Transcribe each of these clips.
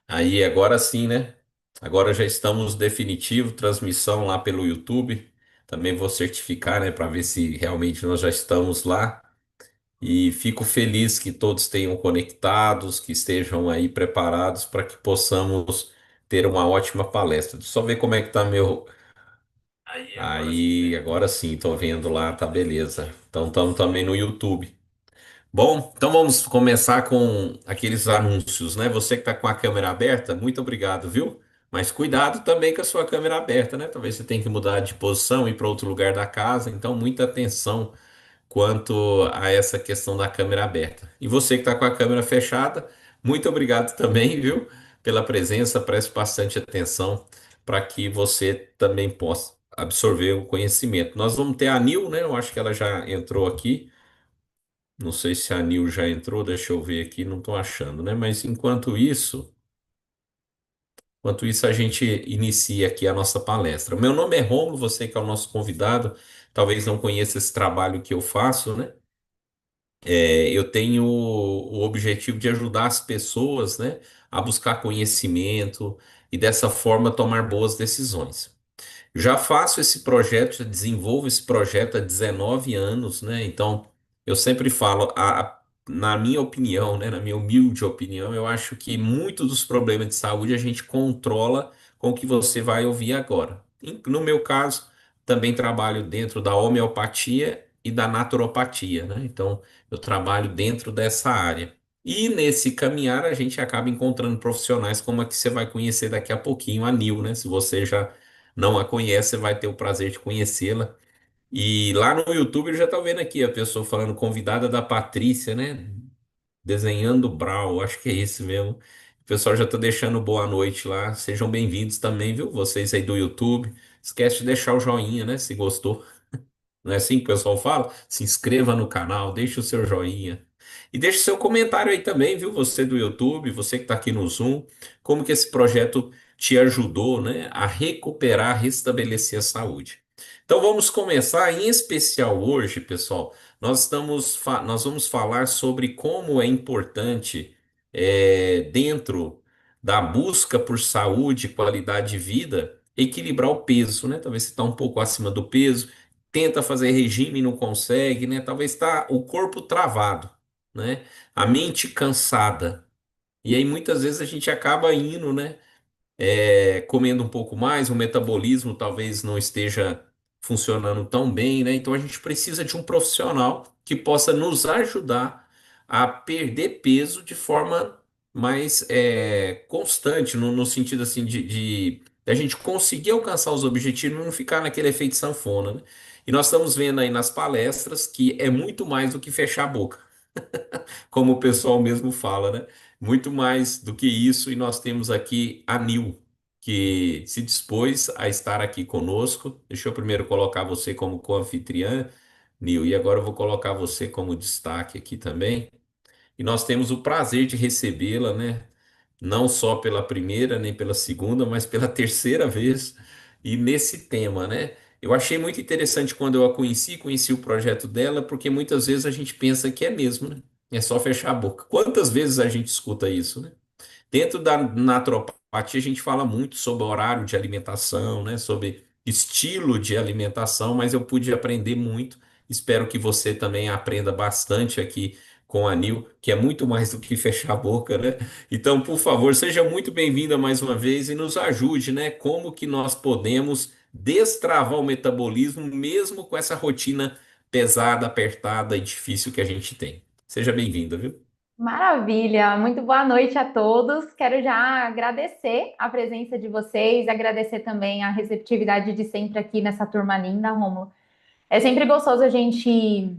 Aí agora sim, né? Agora já estamos definitivo, transmissão lá pelo YouTube. Também vou certificar, né, para ver se realmente nós já estamos lá. E fico feliz que todos tenham conectados, que estejam aí preparados para que possamos ter uma ótima palestra. Deixa eu só ver como é que tá meu. Aí, agora sim, estou vendo lá, tá beleza. Então estamos também no YouTube. Bom, então vamos começar com aqueles anúncios, né? Você que está com a câmera aberta, muito obrigado, viu? Mas cuidado também com a sua câmera aberta, né? Talvez você tenha que mudar de posição, ir para outro lugar da casa, então muita atenção quanto a essa questão da câmera aberta. E você que está com a câmera fechada, muito obrigado também, viu? Pela presença, preste bastante atenção para que você também possa absorver o conhecimento. Nós vamos ter a Nil, né? Eu acho que ela já entrou aqui. Não sei se a Nil já entrou, deixa eu ver aqui, não estou achando, né? Mas enquanto isso a gente inicia aqui a nossa palestra. O meu nome é Rômulo, você que é o nosso convidado, talvez não conheça esse trabalho que eu faço, né? Eu tenho o objetivo de ajudar as pessoas, né, a buscar conhecimento e dessa forma tomar boas decisões. Já faço esse projeto, já desenvolvo esse projeto há 19 anos, né? Então, eu sempre falo, na minha opinião, né, na minha humilde opinião, eu acho que muitos dos problemas de saúde a gente controla com o que você vai ouvir agora. No meu caso, também trabalho dentro da homeopatia e da naturopatia, né? Então, eu trabalho dentro dessa área. E nesse caminhar a gente acaba encontrando profissionais como a que você vai conhecer daqui a pouquinho, a Nil, né? Se você já não a conhece, você vai ter o prazer de conhecê-la. E lá no YouTube eu já estou vendo aqui a pessoa falando convidada da Patrícia, né? Desenhando Brau, acho que é esse mesmo. O pessoal já está deixando boa noite lá. Sejam bem-vindos também, viu? Vocês aí do YouTube. Esquece de deixar o joinha, né? Se gostou. Não é assim que o pessoal fala? Se inscreva no canal, deixe o seu joinha. E deixe seu comentário aí também, viu? Você do YouTube, você que está aqui no Zoom, como que esse projeto te ajudou, né, a recuperar, restabelecer a saúde. Então vamos começar, em especial hoje, pessoal, nós vamos falar sobre como é importante, dentro da busca por saúde e qualidade de vida, equilibrar o peso, né? Talvez você está um pouco acima do peso, tenta fazer regime e não consegue, né? Talvez está o corpo travado, né? A mente cansada. E aí muitas vezes a gente acaba indo, né? Comendo um pouco mais, o metabolismo talvez não esteja funcionando tão bem, né? Então a gente precisa de um profissional que possa nos ajudar a perder peso de forma mais constante, no sentido assim de a gente conseguir alcançar os objetivos e não ficar naquele efeito sanfona, né? E nós estamos vendo aí nas palestras que é muito mais do que fechar a boca, como o pessoal mesmo fala, né? Muito mais do que isso, e nós temos aqui a Nil, que se dispôs a estar aqui conosco. Deixa eu primeiro colocar você como co-anfitriã, Nil, e agora eu vou colocar você como destaque aqui também. E nós temos o prazer de recebê-la, né? Não só pela primeira, nem pela segunda, mas pela terceira vez, e nesse tema, né? Eu achei muito interessante quando eu a conheci o projeto dela, porque muitas vezes a gente pensa que é mesmo, né? É só fechar a boca. Quantas vezes a gente escuta isso, né? Dentro da naturopatia, a gente fala muito sobre horário de alimentação, né? Sobre estilo de alimentação, mas eu pude aprender muito. Espero que você também aprenda bastante aqui com a Nil, que é muito mais do que fechar a boca, né? Então, por favor, seja muito bem-vinda mais uma vez e nos ajude, né? Como que nós podemos destravar o metabolismo mesmo com essa rotina pesada, apertada e difícil que a gente tem. Seja bem-vinda, viu? Maravilha, muito boa noite a todos. Quero já agradecer a presença de vocês, agradecer também a receptividade de sempre aqui nessa turma linda, Rômulo. É sempre gostoso a gente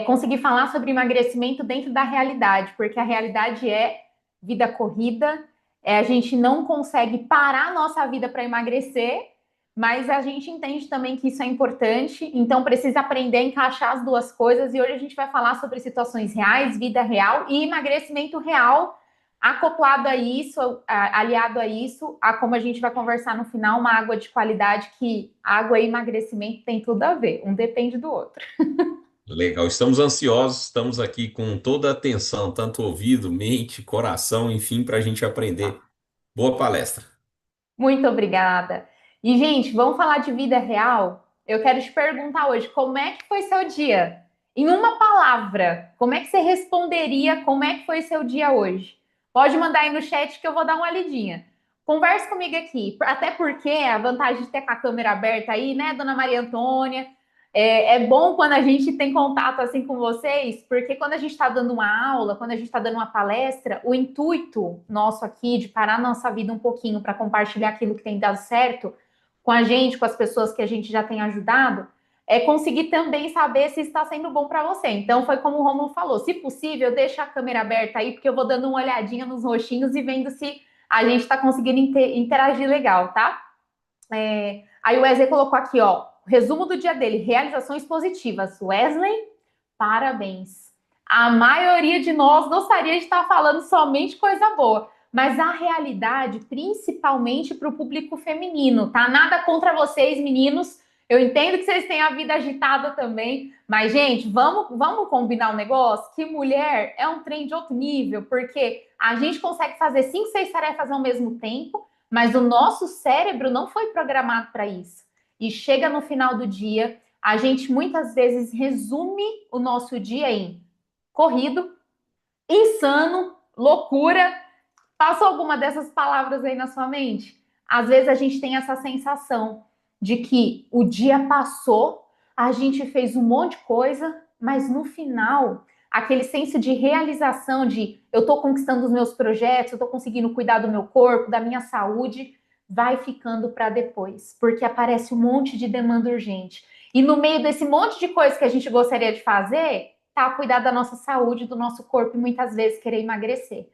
conseguir falar sobre emagrecimento dentro da realidade, porque a realidade é vida corrida, a gente não consegue parar a nossa vida para emagrecer, mas a gente entende também que isso é importante, então precisa aprender a encaixar as duas coisas. E hoje a gente vai falar sobre situações reais, vida real e emagrecimento real, acoplado a isso, aliado a isso, a como a gente vai conversar no final, uma água de qualidade, que água e emagrecimento tem tudo a ver, um depende do outro. Legal, estamos ansiosos, estamos aqui com toda a atenção, tanto ouvido, mente, coração, enfim, para a gente aprender. Boa palestra. Muito obrigada. E, gente, vamos falar de vida real? Eu quero te perguntar hoje, como é que foi seu dia? Em uma palavra, como é que você responderia como é que foi seu dia hoje? Pode mandar aí no chat que eu vou dar uma lidinha. Converse comigo aqui, até porque a vantagem de ter com a câmera aberta aí, né, dona Maria Antônia? É bom quando a gente tem contato assim com vocês, porque quando a gente está dando uma aula, quando a gente está dando uma palestra, o intuito nosso aqui de parar nossa vida um pouquinho para compartilhar aquilo que tem dado certo com a gente, com as pessoas que a gente já tem ajudado, é conseguir também saber se está sendo bom para você. Então, foi como o Romulo falou: se possível, deixa a câmera aberta aí, porque eu vou dando uma olhadinha nos rostinhos e vendo se a gente está conseguindo interagir legal, tá? Aí o Wesley colocou aqui, ó, resumo do dia dele: realizações positivas. Wesley, parabéns. A maioria de nós gostaria de estar falando somente coisa boa, mas a realidade, principalmente para o público feminino, tá? Nada contra vocês, meninos. Eu entendo que vocês têm a vida agitada também, mas, gente, vamos combinar um negócio? Que mulher é um trem de outro nível, porque a gente consegue fazer 5, 6 tarefas ao mesmo tempo, mas o nosso cérebro não foi programado para isso. E chega no final do dia, a gente muitas vezes resume o nosso dia em corrido, insano, loucura. Passou alguma dessas palavras aí na sua mente? Às vezes a gente tem essa sensação de que o dia passou, a gente fez um monte de coisa, mas no final, aquele senso de realização de eu estou conquistando os meus projetos, eu estou conseguindo cuidar do meu corpo, da minha saúde, vai ficando para depois, porque aparece um monte de demanda urgente. E no meio desse monte de coisa que a gente gostaria de fazer, tá cuidar da nossa saúde, do nosso corpo e muitas vezes querer emagrecer.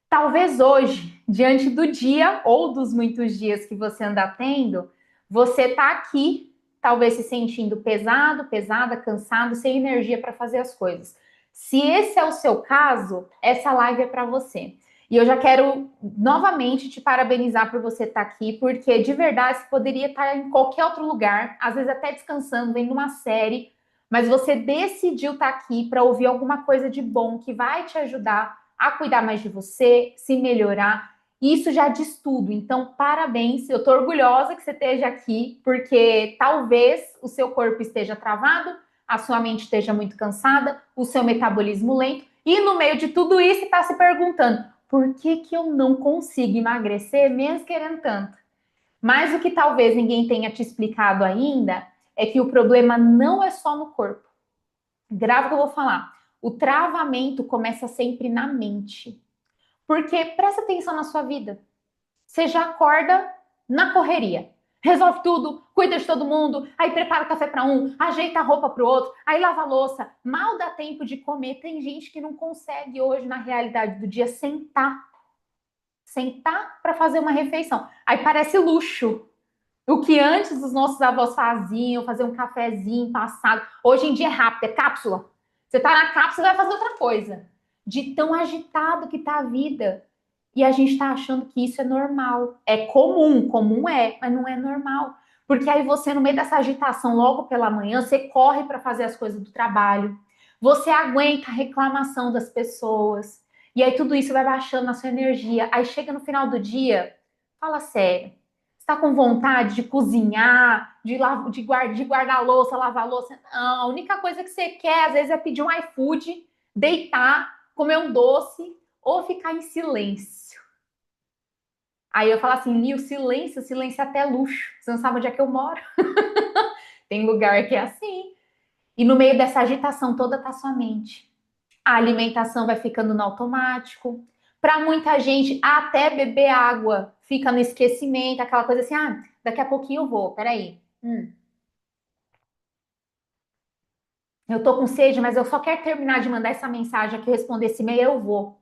Talvez hoje, diante do dia ou dos muitos dias que você anda tendo, você está aqui, talvez se sentindo pesado, pesada, cansado, sem energia para fazer as coisas. Se esse é o seu caso, essa live é para você. E eu já quero novamente te parabenizar por você estar aqui, porque de verdade você poderia estar em qualquer outro lugar, às vezes até descansando, vendo uma série, mas você decidiu estar aqui para ouvir alguma coisa de bom que vai te ajudar a cuidar mais de você, se melhorar. Isso já diz tudo. Então, parabéns. Eu estou orgulhosa que você esteja aqui, porque talvez o seu corpo esteja travado, a sua mente esteja muito cansada, o seu metabolismo lento, e no meio de tudo isso está se perguntando: por que, que eu não consigo emagrecer mesmo querendo tanto? Mas o que talvez ninguém tenha te explicado ainda é que o problema não é só no corpo. Grave o que eu vou falar. O travamento começa sempre na mente. Porque presta atenção na sua vida. Você já acorda na correria. Resolve tudo, cuida de todo mundo, aí prepara o café para um, ajeita a roupa para o outro, aí lava a louça. Mal dá tempo de comer. Tem gente que não consegue hoje, na realidade do dia, sentar para fazer uma refeição. Aí parece luxo. O que antes os nossos avós faziam, fazer um cafezinho passado, hoje em dia é rápido, é cápsula. Você tá na cápsula e vai fazer outra coisa. De tão agitado que tá a vida. E a gente tá achando que isso é normal. É comum, comum é, mas não é normal. Porque aí você, no meio dessa agitação, logo pela manhã, você corre para fazer as coisas do trabalho. Você aguenta a reclamação das pessoas. E aí tudo isso vai baixando na sua energia. Aí chega no final do dia, fala sério, está com vontade de cozinhar, de guardar louça, lavar louça? Não, a única coisa que você quer, às vezes, é pedir um iFood, deitar, comer um doce ou ficar em silêncio. Aí eu falo assim, Li, o silêncio é até luxo. Você não sabe onde é que eu moro? Tem lugar que é assim. E no meio dessa agitação toda tá sua mente. A alimentação vai ficando no automático. Para muita gente, até beber água fica no esquecimento, aquela coisa assim, ah, daqui a pouquinho eu vou, peraí. Eu tô com sede, mas eu só quero terminar de mandar essa mensagem aqui, responder esse e-mail, eu vou.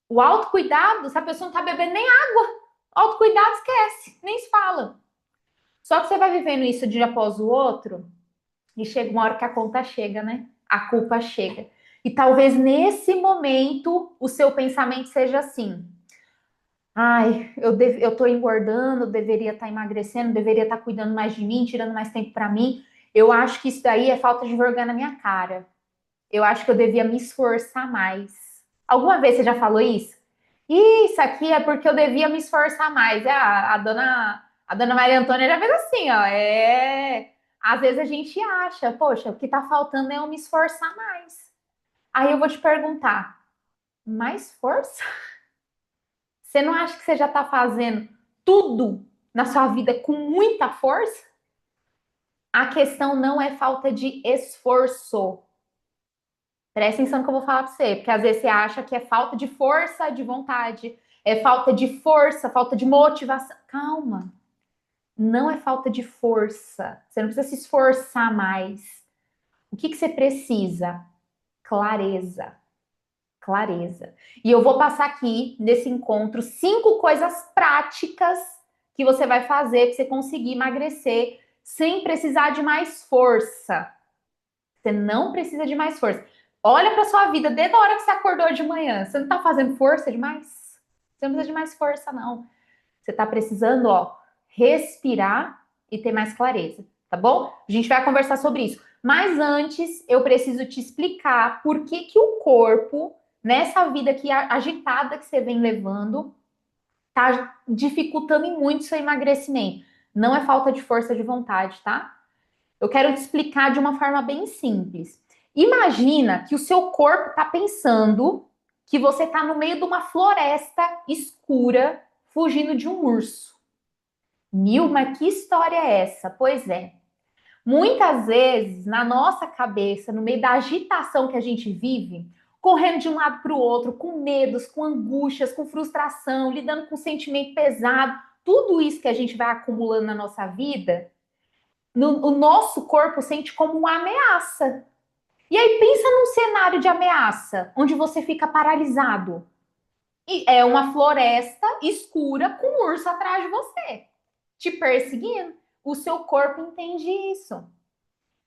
O autocuidado, se a pessoa não tá bebendo nem água, autocuidado esquece, nem se fala. Só que você vai vivendo isso de um dia após o outro, e chega uma hora que a conta chega, né? A culpa chega. E talvez nesse momento o seu pensamento seja assim: ai, eu tô engordando, deveria estar emagrecendo, deveria estar cuidando mais de mim, tirando mais tempo para mim. Eu acho que isso daí é falta de vergonha na minha cara. Eu acho que eu devia me esforçar mais. Alguma vez você já falou isso? Isso aqui é porque eu devia me esforçar mais. A dona Maria Antônia já fez assim, ó. Às vezes a gente acha, poxa, o que tá faltando é eu me esforçar mais. Aí eu vou te perguntar, mais força? Você não acha que você já tá fazendo tudo na sua vida com muita força? A questão não é falta de esforço. Presta atenção no que eu vou falar para você, porque às vezes você acha que é falta de força de vontade, é falta de força, falta de motivação. Calma, não é falta de força. Você não precisa se esforçar mais. O que você precisa? Clareza. Clareza. E eu vou passar aqui nesse encontro 5 coisas práticas que você vai fazer para você conseguir emagrecer sem precisar de mais força. Você não precisa de mais força. Olha para sua vida desde a hora que você acordou de manhã. Você não está fazendo força demais? Você não precisa de mais força, não. Você está precisando, ó, respirar e ter mais clareza, tá bom? A gente vai conversar sobre isso. Mas antes, eu preciso te explicar por que que o corpo, nessa vida aqui agitada que você vem levando, tá dificultando muito seu emagrecimento. Não é falta de força de vontade, tá? Eu quero te explicar de uma forma bem simples. Imagina que o seu corpo está pensando que você está no meio de uma floresta escura, fugindo de um urso. Mas que história é essa? Pois é. Muitas vezes, na nossa cabeça, no meio da agitação que a gente vive, correndo de um lado para o outro, com medos, com angústias, com frustração, lidando com sentimento pesado, tudo isso que a gente vai acumulando na nossa vida, o nosso corpo sente como uma ameaça. E aí pensa num cenário de ameaça, onde você fica paralisado. E é uma floresta escura com um urso atrás de você, te perseguindo. O seu corpo entende isso.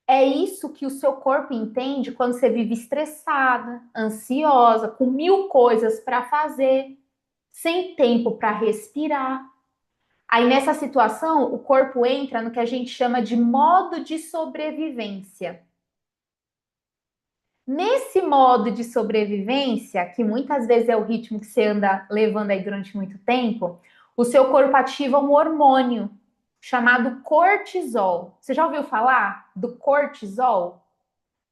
É isso que o seu corpo entende quando você vive estressada, ansiosa, com 1000 coisas para fazer, sem tempo para respirar. Aí nessa situação, o corpo entra no que a gente chama de modo de sobrevivência. Nesse modo de sobrevivência, que muitas vezes é o ritmo que você anda levando aí durante muito tempo, o seu corpo ativa um hormônio chamado cortisol. Você já ouviu falar do cortisol?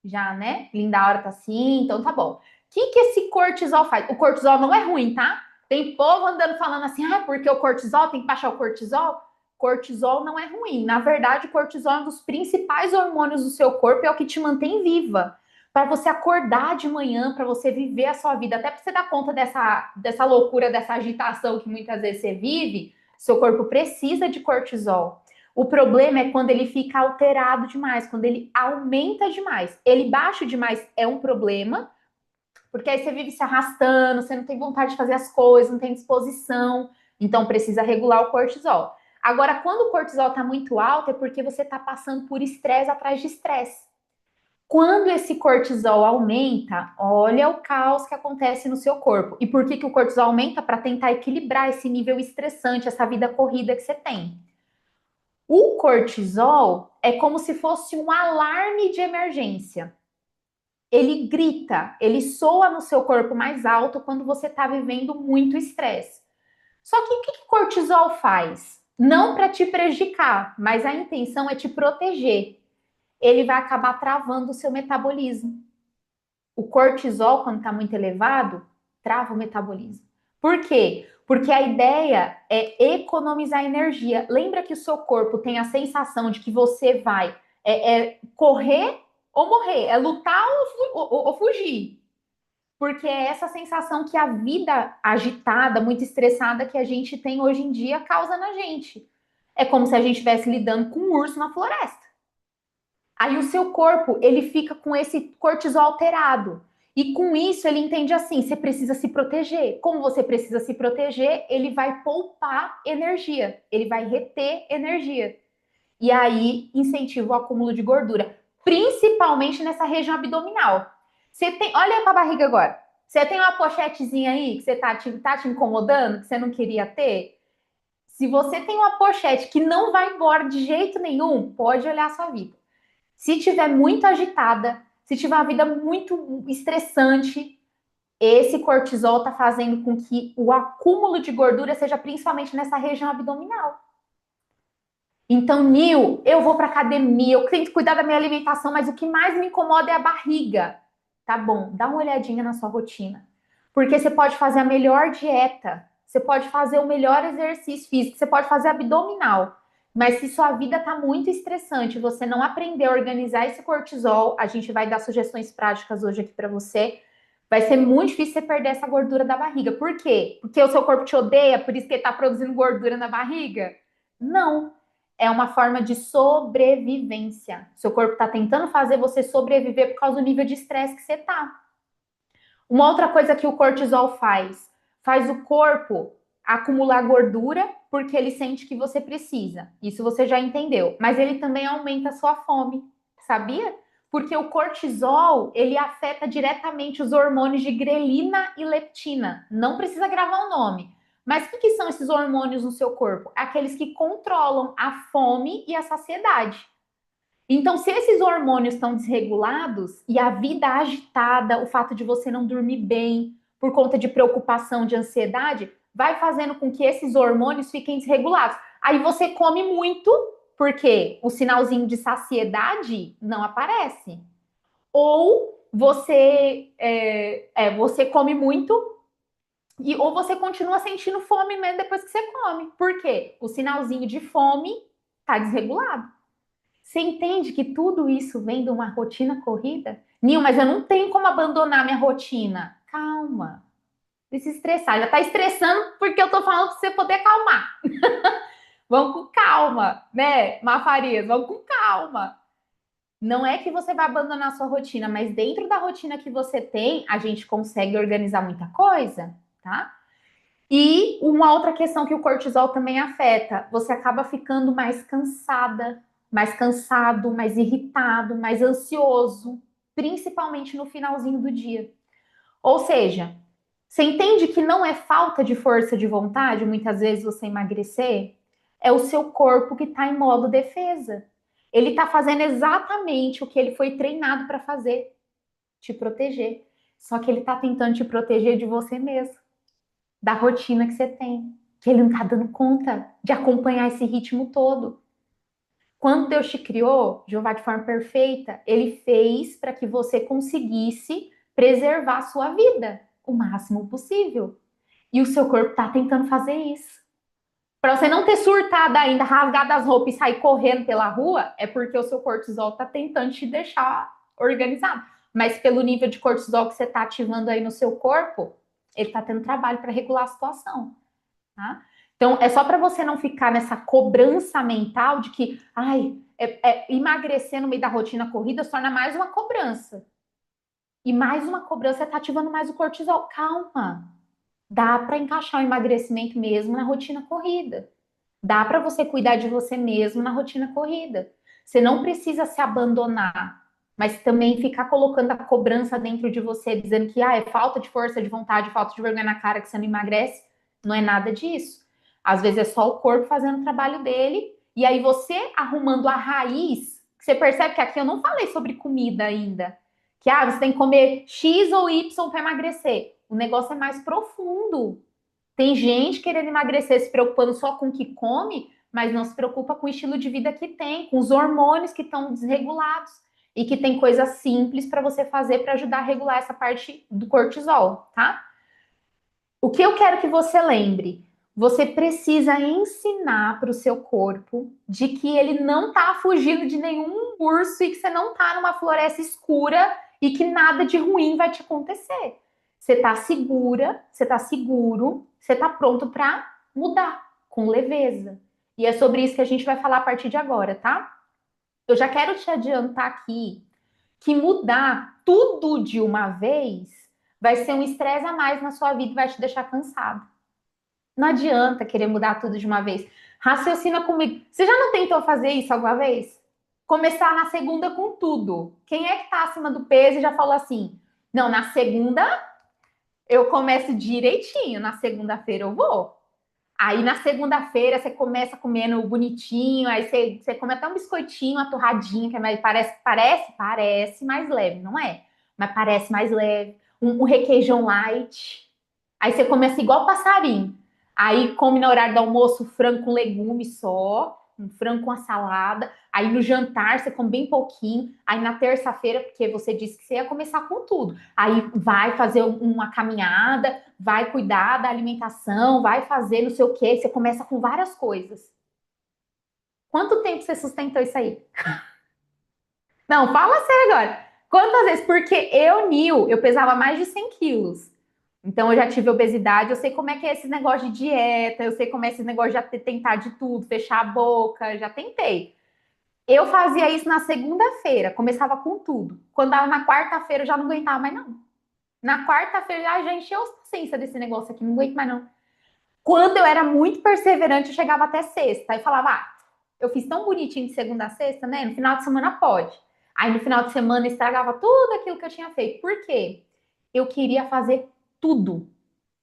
Já, né? Linda tá assim, então tá bom. O que esse cortisol faz? O cortisol não é ruim, tá? Tem povo andando falando assim, porque o cortisol tem que baixar o cortisol. Cortisol não é ruim. Na verdade, o cortisol é um dos principais hormônios do seu corpo, é o que te mantém viva. Para você acordar de manhã, para você viver a sua vida, até para você dar conta dessa loucura, dessa agitação que muitas vezes você vive, seu corpo precisa de cortisol. O problema é quando ele fica alterado demais, quando ele aumenta demais. Ele baixa demais é um problema, porque aí você vive se arrastando, você não tem vontade de fazer as coisas, não tem disposição, então precisa regular o cortisol. Agora, quando o cortisol está muito alto, é porque você está passando por estresse atrás de estresse. Quando esse cortisol aumenta, olha o caos que acontece no seu corpo. E por que o cortisol aumenta? Para tentar equilibrar esse nível estressante, essa vida corrida que você tem. O cortisol é como se fosse um alarme de emergência. Ele grita, ele soa no seu corpo mais alto quando você está vivendo muito estresse. Só que o que o cortisol faz? Não para te prejudicar, mas a intenção é te proteger. Ele vai acabar travando o seu metabolismo. O cortisol, quando está muito elevado, trava o metabolismo. Por quê? Porque a ideia é economizar energia. Lembra que o seu corpo tem a sensação de que você vai correr ou morrer, é lutar ou fugir. Porque é essa sensação que a vida agitada, muito estressada que a gente tem hoje em dia causa na gente. É como se a gente estivesse lidando com um urso na floresta. Aí o seu corpo, ele fica com esse cortisol alterado. E com isso ele entende assim, você precisa se proteger. Como você precisa se proteger, ele vai poupar energia, ele vai reter energia. E aí incentiva o acúmulo de gordura, principalmente nessa região abdominal. Você tem, olha para a barriga agora. Você tem uma pochetezinha aí que você tá te incomodando, que você não queria ter? Se você tem uma pochete que não vai embora de jeito nenhum, pode olhar a sua vida. Se tiver muito agitada, se tiver uma vida muito estressante, esse cortisol está fazendo com que o acúmulo de gordura seja principalmente nessa região abdominal. Então, Nil, eu vou para academia, eu tento cuidar da minha alimentação, mas o que mais me incomoda é a barriga. Tá bom, dá uma olhadinha na sua rotina. Porque você pode fazer a melhor dieta, você pode fazer o melhor exercício físico, você pode fazer abdominal. Mas se sua vida tá muito estressante, você não aprender a organizar esse cortisol, a gente vai dar sugestões práticas hoje aqui para você. Vai ser muito difícil você perder essa gordura da barriga. Por quê? Porque o seu corpo te odeia, por isso que ele tá produzindo gordura na barriga? Não, é uma forma de sobrevivência. Seu corpo está tentando fazer você sobreviver por causa do nível de estresse que você está. Uma outra coisa que o cortisol faz o corpo acumular gordura porque ele sente que você precisa. Isso você já entendeu. Mas ele também aumenta a sua fome, sabia? Porque o cortisol, ele afeta diretamente os hormônios de grelina e leptina. Não precisa gravar o nome. Mas o que são esses hormônios no seu corpo? Aqueles que controlam a fome e a saciedade. Então, se esses hormônios estão desregulados e a vida agitada, o fato de você não dormir bem por conta de preocupação, de ansiedade, vai fazendo com que esses hormônios fiquem desregulados. Aí você come muito, porque o sinalzinho de saciedade não aparece. Ou você come muito ou você continua sentindo fome mesmo depois que você come. Por quê? O sinalzinho de fome está desregulado. Você entende que tudo isso vem de uma rotina corrida? Nil, mas eu não tenho como abandonar minha rotina. Calma. Não se estressar. Já tá estressando porque eu tô falando pra você poder acalmar. Vamos com calma, né, Mafarias? Vamos com calma. Não é que você vai abandonar a sua rotina, mas dentro da rotina que você tem, a gente consegue organizar muita coisa, tá? E uma outra questão que o cortisol também afeta, você acaba ficando mais cansada, mais cansado, mais irritado, mais ansioso, principalmente no finalzinho do dia. Ou seja, você entende que não é falta de força de vontade, muitas vezes você emagrecer, é o seu corpo que está em modo defesa. Ele está fazendo exatamente o que ele foi treinado para fazer, te proteger. Só que ele está tentando te proteger de você mesmo, da rotina que você tem, que ele não está dando conta de acompanhar esse ritmo todo. Quando Deus te criou, Jeová, de forma perfeita, ele fez para que você conseguisse preservar a sua vida o máximo possível. E o seu corpo está tentando fazer isso. Para você não ter surtado ainda, rasgado as roupas e sair correndo pela rua, é porque o seu cortisol está tentando te deixar organizado. Mas pelo nível de cortisol que você está ativando aí no seu corpo, ele está tendo trabalho para regular a situação. Tá? Então, é só para você não ficar nessa cobrança mental de que, ai, emagrecer no meio da rotina corrida se torna mais uma cobrança. E mais uma cobrança está ativando mais o cortisol. Calma. Dá para encaixar o emagrecimento mesmo na rotina corrida. Dá para você cuidar de você mesmo na rotina corrida. Você não precisa se abandonar, mas também ficar colocando a cobrança dentro de você, dizendo que é falta de força de vontade, falta de vergonha na cara que você não emagrece. Não é nada disso. Às vezes é só o corpo fazendo o trabalho dele, e aí você arrumando a raiz, você percebe que aqui eu não falei sobre comida ainda. Que você tem que comer X ou Y para emagrecer. O negócio é mais profundo. Tem gente querendo emagrecer se preocupando só com o que come, mas não se preocupa com o estilo de vida que tem, com os hormônios que estão desregulados e que tem coisas simples para você fazer para ajudar a regular essa parte do cortisol, tá? O que eu quero que você lembre? Você precisa ensinar para o seu corpo de que ele não está fugindo de nenhum urso e que você não está numa floresta escura e que nada de ruim vai te acontecer. Você está segura, você está seguro, você está pronto para mudar com leveza. E é sobre isso que a gente vai falar a partir de agora, tá? Eu já quero te adiantar aqui que mudar tudo de uma vez vai ser um estresse a mais na sua vida e vai te deixar cansado. Não adianta querer mudar tudo de uma vez. Raciocina comigo. Você já não tentou fazer isso alguma vez? Começar na segunda com tudo. Quem é que tá acima do peso e já falou assim: não, na segunda eu começo direitinho, na segunda-feira eu vou. Aí na segunda-feira você começa comendo bonitinho, aí você come até um biscoitinho, uma torradinha, que é mais, parece mais leve, não é? Mas parece mais leve. Um requeijão light. Aí você começa igual passarinho. Aí come no horário do almoço frango com legume só, um frango com a salada. Aí no jantar você come bem pouquinho. Aí na terça-feira, porque você disse que você ia começar com tudo. Aí vai fazer uma caminhada, vai cuidar da alimentação, vai fazer não sei o quê. Você começa com várias coisas. Quanto tempo você sustentou isso aí? Não, fala sério agora. Quantas vezes? Porque eu pesava mais de 100 quilos. Então, eu já tive obesidade, eu sei como é que é esse negócio de dieta, eu sei como é esse negócio de tentar de tudo, fechar a boca, já tentei. Eu fazia isso na segunda-feira, começava com tudo. Quando dava na quarta-feira, eu já não aguentava mais, não. Na quarta-feira, já encheu a paciência desse negócio aqui, não aguento mais, não. Quando eu era muito perseverante, eu chegava até sexta. Aí falava, eu fiz tão bonitinho de segunda a sexta, né? No final de semana pode. Aí no final de semana estragava tudo aquilo que eu tinha feito. Por quê? Eu queria fazer tudo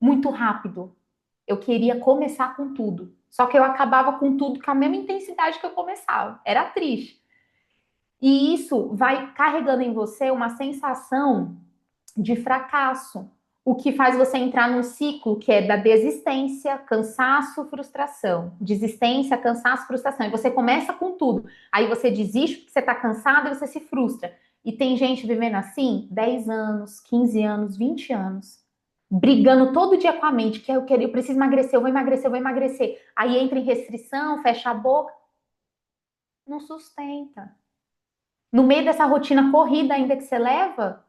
muito rápido. Eu queria começar com tudo. Só que eu acabava com tudo com a mesma intensidade que eu começava. Era triste. E isso vai carregando em você uma sensação de fracasso, o que faz você entrar num ciclo que é da desistência, cansaço, frustração. Desistência, cansaço, frustração. E você começa com tudo. Aí você desiste porque você está cansado e você se frustra. E tem gente vivendo assim 10 anos, 15 anos, 20 anos, brigando todo dia com a mente, que eu preciso emagrecer, eu vou emagrecer, eu vou emagrecer. Aí entra em restrição, fecha a boca, não sustenta. No meio dessa rotina corrida ainda que você leva,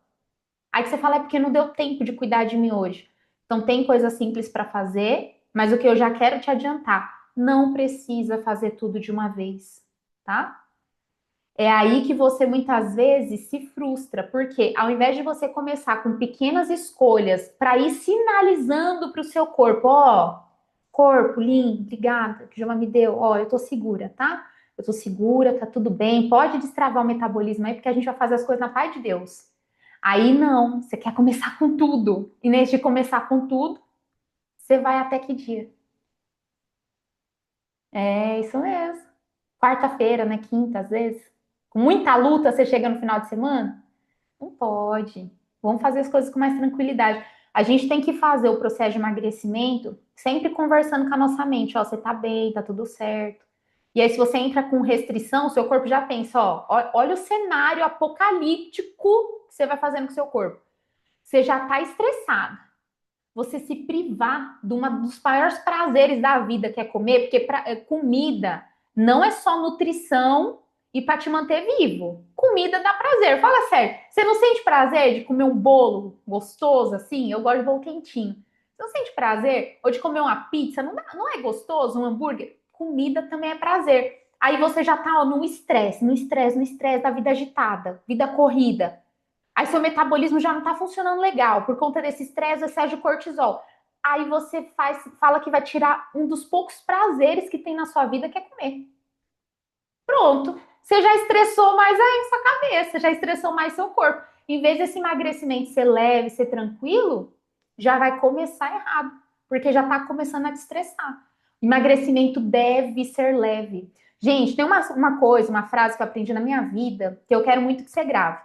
aí que você fala, é porque não deu tempo de cuidar de mim hoje. Então, tem coisas simples para fazer, mas o que eu já quero te adiantar, não precisa fazer tudo de uma vez, tá? É aí que você muitas vezes se frustra, porque ao invés de você começar com pequenas escolhas para ir sinalizando para o seu corpo, ó, corpo lindo, obrigada, que já me deu, ó, eu tô segura, tá? Eu tô segura, tá tudo bem, pode destravar o metabolismo aí, porque a gente vai fazer as coisas na paz de Deus. Aí não, você quer começar com tudo. E nesse de começar com tudo, você vai até que dia? É isso mesmo. Quarta-feira, né? Quinta, às vezes. Com muita luta, você chega no final de semana? Não pode. Vamos fazer as coisas com mais tranquilidade. A gente tem que fazer o processo de emagrecimento sempre conversando com a nossa mente. Ó, você tá bem, tá tudo certo. E aí, se você entra com restrição, seu corpo já pensa, ó, olha o cenário apocalíptico que você vai fazendo com o seu corpo. Você já tá estressado. Você se privar de um dos maiores prazeres da vida, que é comer, porque comida não é só nutrição e para te manter vivo. Comida dá prazer. Fala sério, você não sente prazer de comer um bolo gostoso assim? Eu gosto de bolo quentinho. Você não sente prazer? Ou de comer uma pizza? Não é gostoso? Um hambúrguer? Comida também é prazer. Aí você já tá ó, no estresse, da vida agitada, vida corrida. Aí seu metabolismo já não está funcionando legal por conta desse estresse, excesso de cortisol. Aí você fala que vai tirar um dos poucos prazeres que tem na sua vida, que é comer. Pronto. Você já estressou mais a sua cabeça, já estressou mais seu corpo. Em vez desse emagrecimento ser leve, ser tranquilo, já vai começar errado, porque já está começando a te estressar. Emagrecimento deve ser leve. Gente, tem uma coisa, uma frase que eu aprendi na minha vida, que eu quero muito que você grave.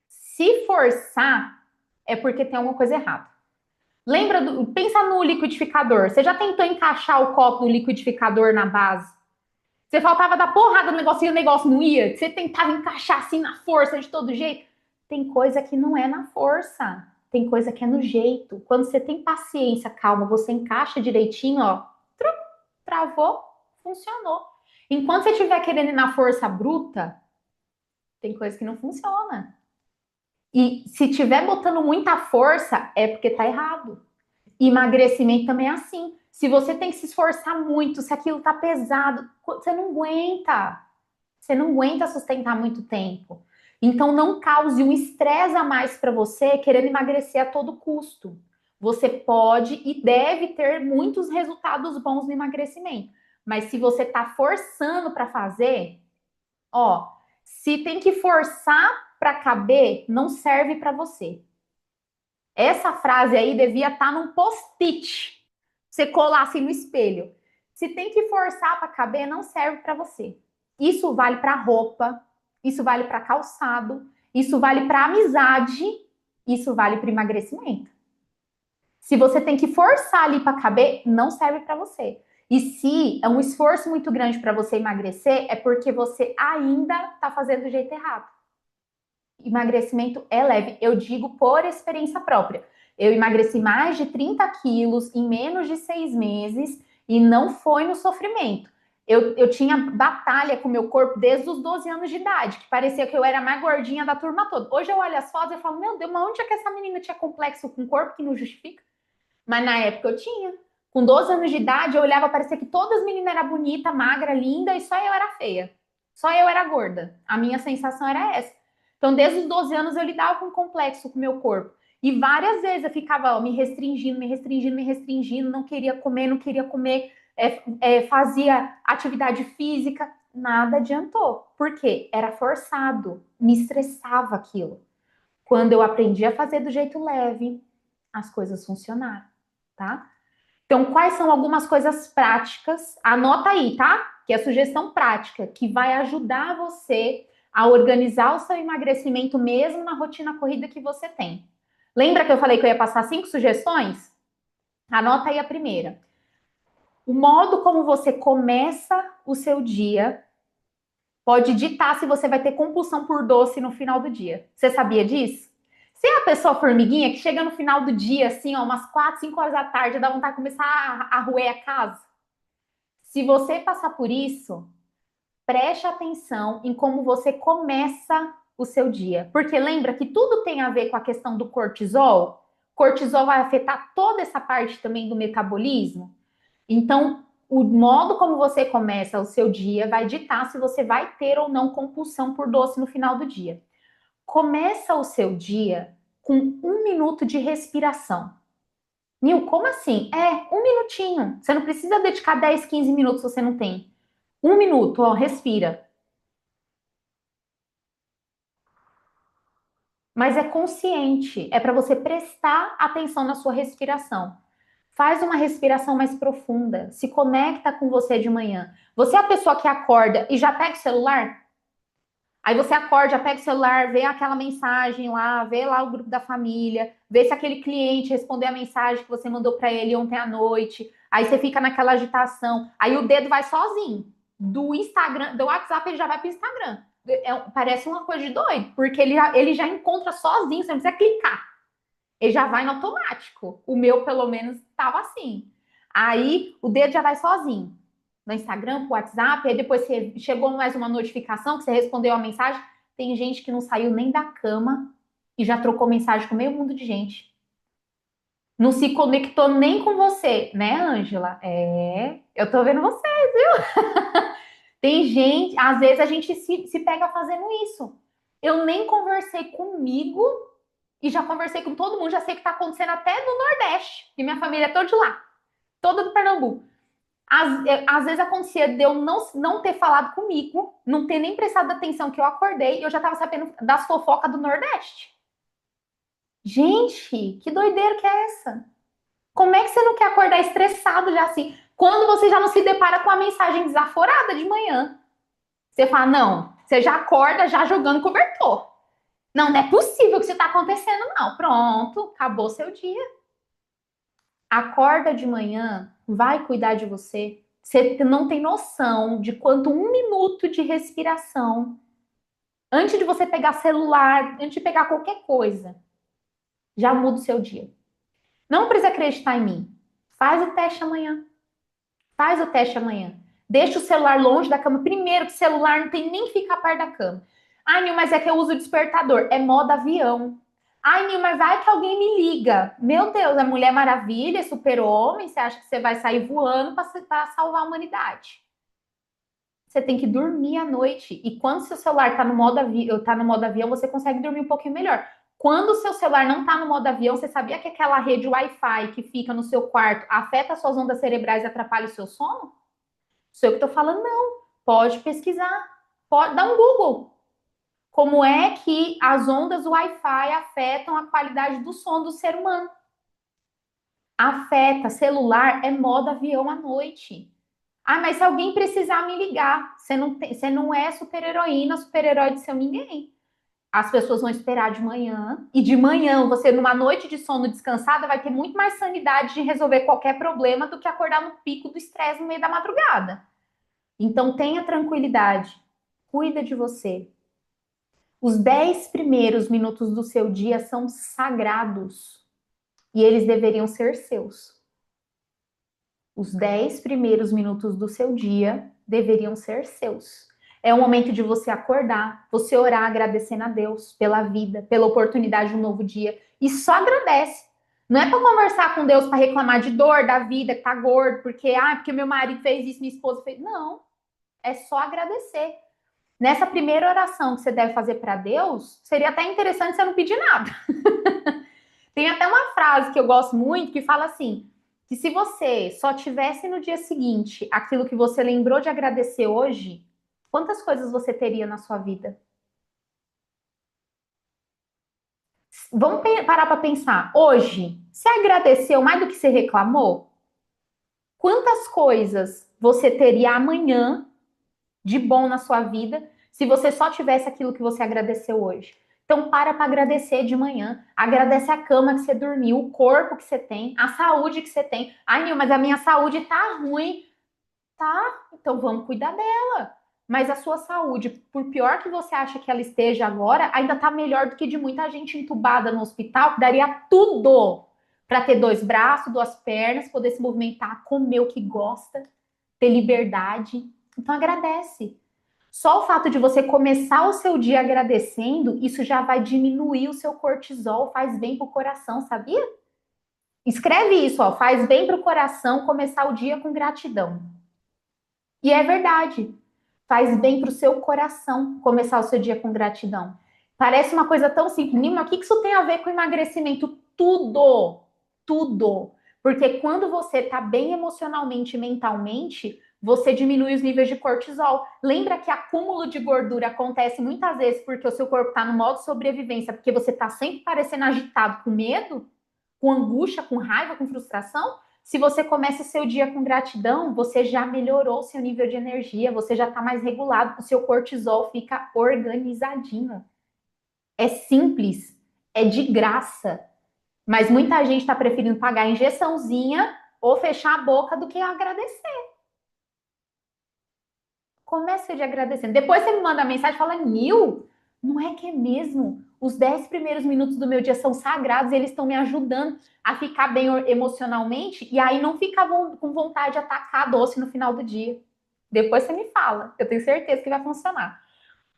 Se forçar, é porque tem alguma coisa errada. Pensa no liquidificador. Você já tentou encaixar o copo do liquidificador na base? Você faltava dar porrada no negocinho, o negócio não ia? Você tentava encaixar assim na força, de todo jeito? Tem coisa que não é na força. Tem coisa que é no jeito. Quando você tem paciência, calma, você encaixa direitinho, ó. Travou, funcionou. Enquanto você estiver querendo ir na força bruta, tem coisa que não funciona. E se tiver botando muita força, é porque tá errado. E emagrecimento também é assim. Se você tem que se esforçar muito, se aquilo tá pesado, você não aguenta. Você não aguenta sustentar muito tempo. Então não cause um estresse a mais para você querendo emagrecer a todo custo. Você pode e deve ter muitos resultados bons no emagrecimento. Mas se você tá forçando para fazer, ó, se tem que forçar para caber, não serve para você. Essa frase aí devia estar num post-it você colar assim no espelho. Se tem que forçar para caber, não serve para você. Isso vale para roupa, isso vale para calçado, isso vale para amizade, isso vale para emagrecimento. Se você tem que forçar ali para caber, não serve para você. E se é um esforço muito grande para você emagrecer, é porque você ainda está fazendo do jeito errado. Emagrecimento é leve. Eu digo por experiência própria. Eu emagreci mais de 30 quilos em menos de 6 meses e não foi no sofrimento. Eu tinha batalha com o meu corpo desde os 12 anos de idade, que parecia que eu era a mais gordinha da turma toda. Hoje eu olho as fotos e falo, meu Deus, mas onde é que essa menina tinha complexo com o corpo que não justifica? Mas na época eu tinha. Com 12 anos de idade, eu olhava, parecia que todas as meninas eram bonitas, magra, linda, e só eu era feia. Só eu era gorda. A minha sensação era essa. Então, desde os 12 anos, eu lidava com complexo com o meu corpo. E várias vezes eu ficava me restringindo, me restringindo, me restringindo, não queria comer, não queria comer, fazia atividade física, nada adiantou. Por quê? Era forçado, me estressava aquilo. Quando eu aprendi a fazer do jeito leve, as coisas funcionaram, tá? Então, quais são algumas coisas práticas? Anota aí, tá? Que é sugestão prática, que vai ajudar você a organizar o seu emagrecimento mesmo na rotina corrida que você tem. Lembra que eu falei que eu ia passar 5 sugestões? Anota aí a primeira. O modo como você começa o seu dia pode ditar se você vai ter compulsão por doce no final do dia. Você sabia disso? Você é a pessoa formiguinha que chega no final do dia, assim, ó, umas 4, 5 horas da tarde, dá vontade de começar a roer a casa? Se você passar por isso, preste atenção em como você começa o seu dia. Porque lembra que tudo tem a ver com a questão do cortisol? Cortisol vai afetar toda essa parte também do metabolismo. Então, o modo como você começa o seu dia vai ditar se você vai ter ou não compulsão por doce no final do dia. Começa o seu dia com 1 minuto de respiração. Nil, como assim? 1 minutinho. Você não precisa dedicar 10, 15 minutos se você não tem. 1 minuto, ó, respira. Mas é consciente, é para você prestar atenção na sua respiração. Faz uma respiração mais profunda, se conecta com você de manhã. Você é a pessoa que acorda e já pega o celular? Aí você acorda, já pega o celular, vê aquela mensagem lá, vê lá o grupo da família, vê se aquele cliente respondeu a mensagem que você mandou para ele ontem à noite. Aí você fica naquela agitação. Aí o dedo vai sozinho. Do Instagram, do WhatsApp, ele já vai para o Instagram. Parece uma coisa de doido, porque ele já encontra sozinho, você não precisa clicar. Ele já vai no automático. O meu, pelo menos, estava assim. Aí o dedo já vai sozinho no Instagram, pro WhatsApp, aí depois você chegou mais uma notificação que você respondeu a mensagem. Tem gente que não saiu nem da cama e já trocou mensagem com meio mundo de gente. Não se conectou nem com você, né, Ângela? Eu tô vendo você. Tem gente, às vezes a gente se pega fazendo isso. Eu nem conversei comigo e já conversei com todo mundo, já sei o que está acontecendo até no Nordeste, e minha família é toda de lá, toda do Pernambuco. Às vezes acontecia de eu não ter falado comigo, não ter nem prestado atenção que eu acordei, e eu já estava sabendo das fofocas do Nordeste. Gente, que doideira que é essa? Como é que você não quer acordar estressado já assim? Quando você já não se depara com a mensagem desaforada de manhã. Você fala, não, você já acorda já jogando cobertor. Não, não é possível que isso está acontecendo, não. Pronto, acabou seu dia. Acorda de manhã, vai cuidar de você. Você não tem noção de quanto 1 minuto de respiração, antes de você pegar celular, antes de pegar qualquer coisa, já muda o seu dia. Não precisa acreditar em mim. Faz o teste amanhã. Faz o teste amanhã. Deixa o celular longe da cama. Primeiro, que celular não tem nem que ficar perto da cama. Ai, Nil, mas é que eu uso despertador. É modo avião. Ai, Nil, mas vai que alguém me liga. Meu Deus, a Mulher Maravilha, super-homem, você acha que você vai sair voando para salvar a humanidade? Você tem que dormir à noite. E quando seu celular tá no modo avião, você consegue dormir um pouquinho melhor. Quando o seu celular não está no modo avião, você sabia que aquela rede Wi-Fi que fica no seu quarto afeta suas ondas cerebrais e atrapalha o seu sono? Sou eu que estou falando, não. Pode pesquisar. Pode dar um Google. Como é que as ondas Wi-Fi afetam a qualidade do sono do ser humano? Afeta, celular é modo avião à noite. Ah, mas se alguém precisar me ligar, você não é super-heroína, super-herói de seu ninguém. As pessoas vão esperar de manhã, e de manhã, você numa noite de sono descansada, vai ter muito mais sanidade de resolver qualquer problema do que acordar no pico do estresse no meio da madrugada. Então tenha tranquilidade, cuida de você. Os 10 primeiros minutos do seu dia são sagrados e eles deveriam ser seus. Os 10 primeiros minutos do seu dia deveriam ser seus. É o momento de você acordar, você orar agradecendo a Deus pela vida, pela oportunidade de um novo dia. E só agradece. Não é para conversar com Deus para reclamar de dor da vida, que tá gordo, porque meu marido fez isso, minha esposa fez. Não, é só agradecer. Nessa primeira oração que você deve fazer para Deus, seria até interessante você não pedir nada. Tem até uma frase que eu gosto muito que fala assim: que se você só tivesse no dia seguinte aquilo que você lembrou de agradecer hoje, quantas coisas você teria na sua vida? Vamos parar para pensar. Hoje, você agradeceu mais do que você reclamou? Quantas coisas você teria amanhã de bom na sua vida se você só tivesse aquilo que você agradeceu hoje? Então, para agradecer de manhã. Agradece a cama que você dormiu, o corpo que você tem, a saúde que você tem. Ai, Nil, mas a minha saúde tá ruim. Tá, então vamos cuidar dela. Mas a sua saúde, por pior que você acha que ela esteja agora, ainda tá melhor do que de muita gente entubada no hospital, que daria tudo para ter dois braços, duas pernas, poder se movimentar, comer o que gosta, ter liberdade. Então agradece. Só o fato de você começar o seu dia agradecendo, isso já vai diminuir o seu cortisol, faz bem pro coração, sabia? Escreve isso, ó, faz bem pro coração começar o dia com gratidão. E é verdade. Faz bem para o seu coração começar o seu dia com gratidão. Parece uma coisa tão simples. Nima, o que isso tem a ver com emagrecimento? Tudo! Tudo! Porque quando você está bem emocionalmente e mentalmente, você diminui os níveis de cortisol. Lembra que acúmulo de gordura acontece muitas vezes porque o seu corpo está no modo sobrevivência, porque você está sempre parecendo agitado, com medo, com angústia, com raiva, com frustração? Se você começa o seu dia com gratidão, você já melhorou o seu nível de energia, você já está mais regulado, o seu cortisol fica organizadinho. É simples, é de graça. Mas muita gente está preferindo pagar a injeçãozinha ou fechar a boca do que agradecer. Comece de agradecendo. Depois você me manda mensagem e fala: Nil, não é que é mesmo? Os 10 primeiros minutos do meu dia são sagrados, eles estão me ajudando a ficar bem emocionalmente e aí não ficar com vontade de atacar doce no final do dia. Depois você me fala, eu tenho certeza que vai funcionar.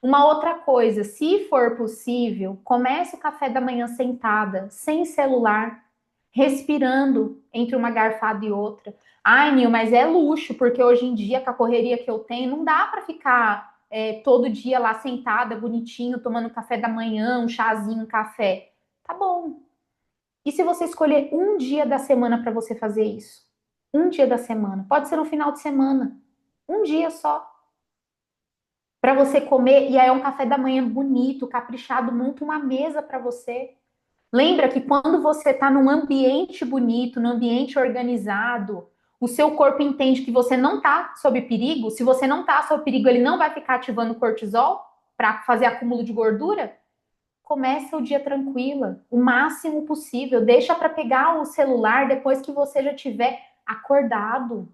Uma outra coisa, se for possível, comece o café da manhã sentada, sem celular, respirando entre uma garfada e outra. Ai, Nil, mas é luxo, porque hoje em dia, com a correria que eu tenho, não dá para ficar todo dia lá sentada, bonitinho, tomando café da manhã, um chazinho, um café. Tá bom. E se você escolher um dia da semana para você fazer isso? Um dia da semana. Pode ser no final de semana. Um dia só para você comer, e aí é um café da manhã bonito, caprichado, monta uma mesa para você. Lembra que quando você está num ambiente bonito, num ambiente organizado, o seu corpo entende que você não está sob perigo. Se você não está sob perigo, ele não vai ficar ativando cortisol para fazer acúmulo de gordura. Começa o dia tranquila, o máximo possível. Deixa para pegar o celular depois que você já tiver acordado.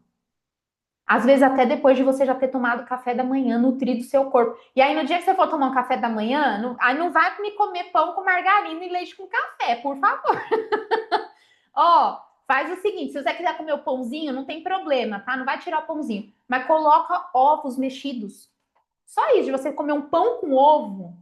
Às vezes até depois de você já ter tomado café da manhã, nutrido o seu corpo. E aí no dia que você for tomar um café da manhã, aí não vai me comer pão com margarina e leite com café, por favor. Ó, faz o seguinte, se você quiser comer o pãozinho, não tem problema, tá? Não vai tirar o pãozinho, mas coloca ovos mexidos. Só isso, de você comer um pão com ovo,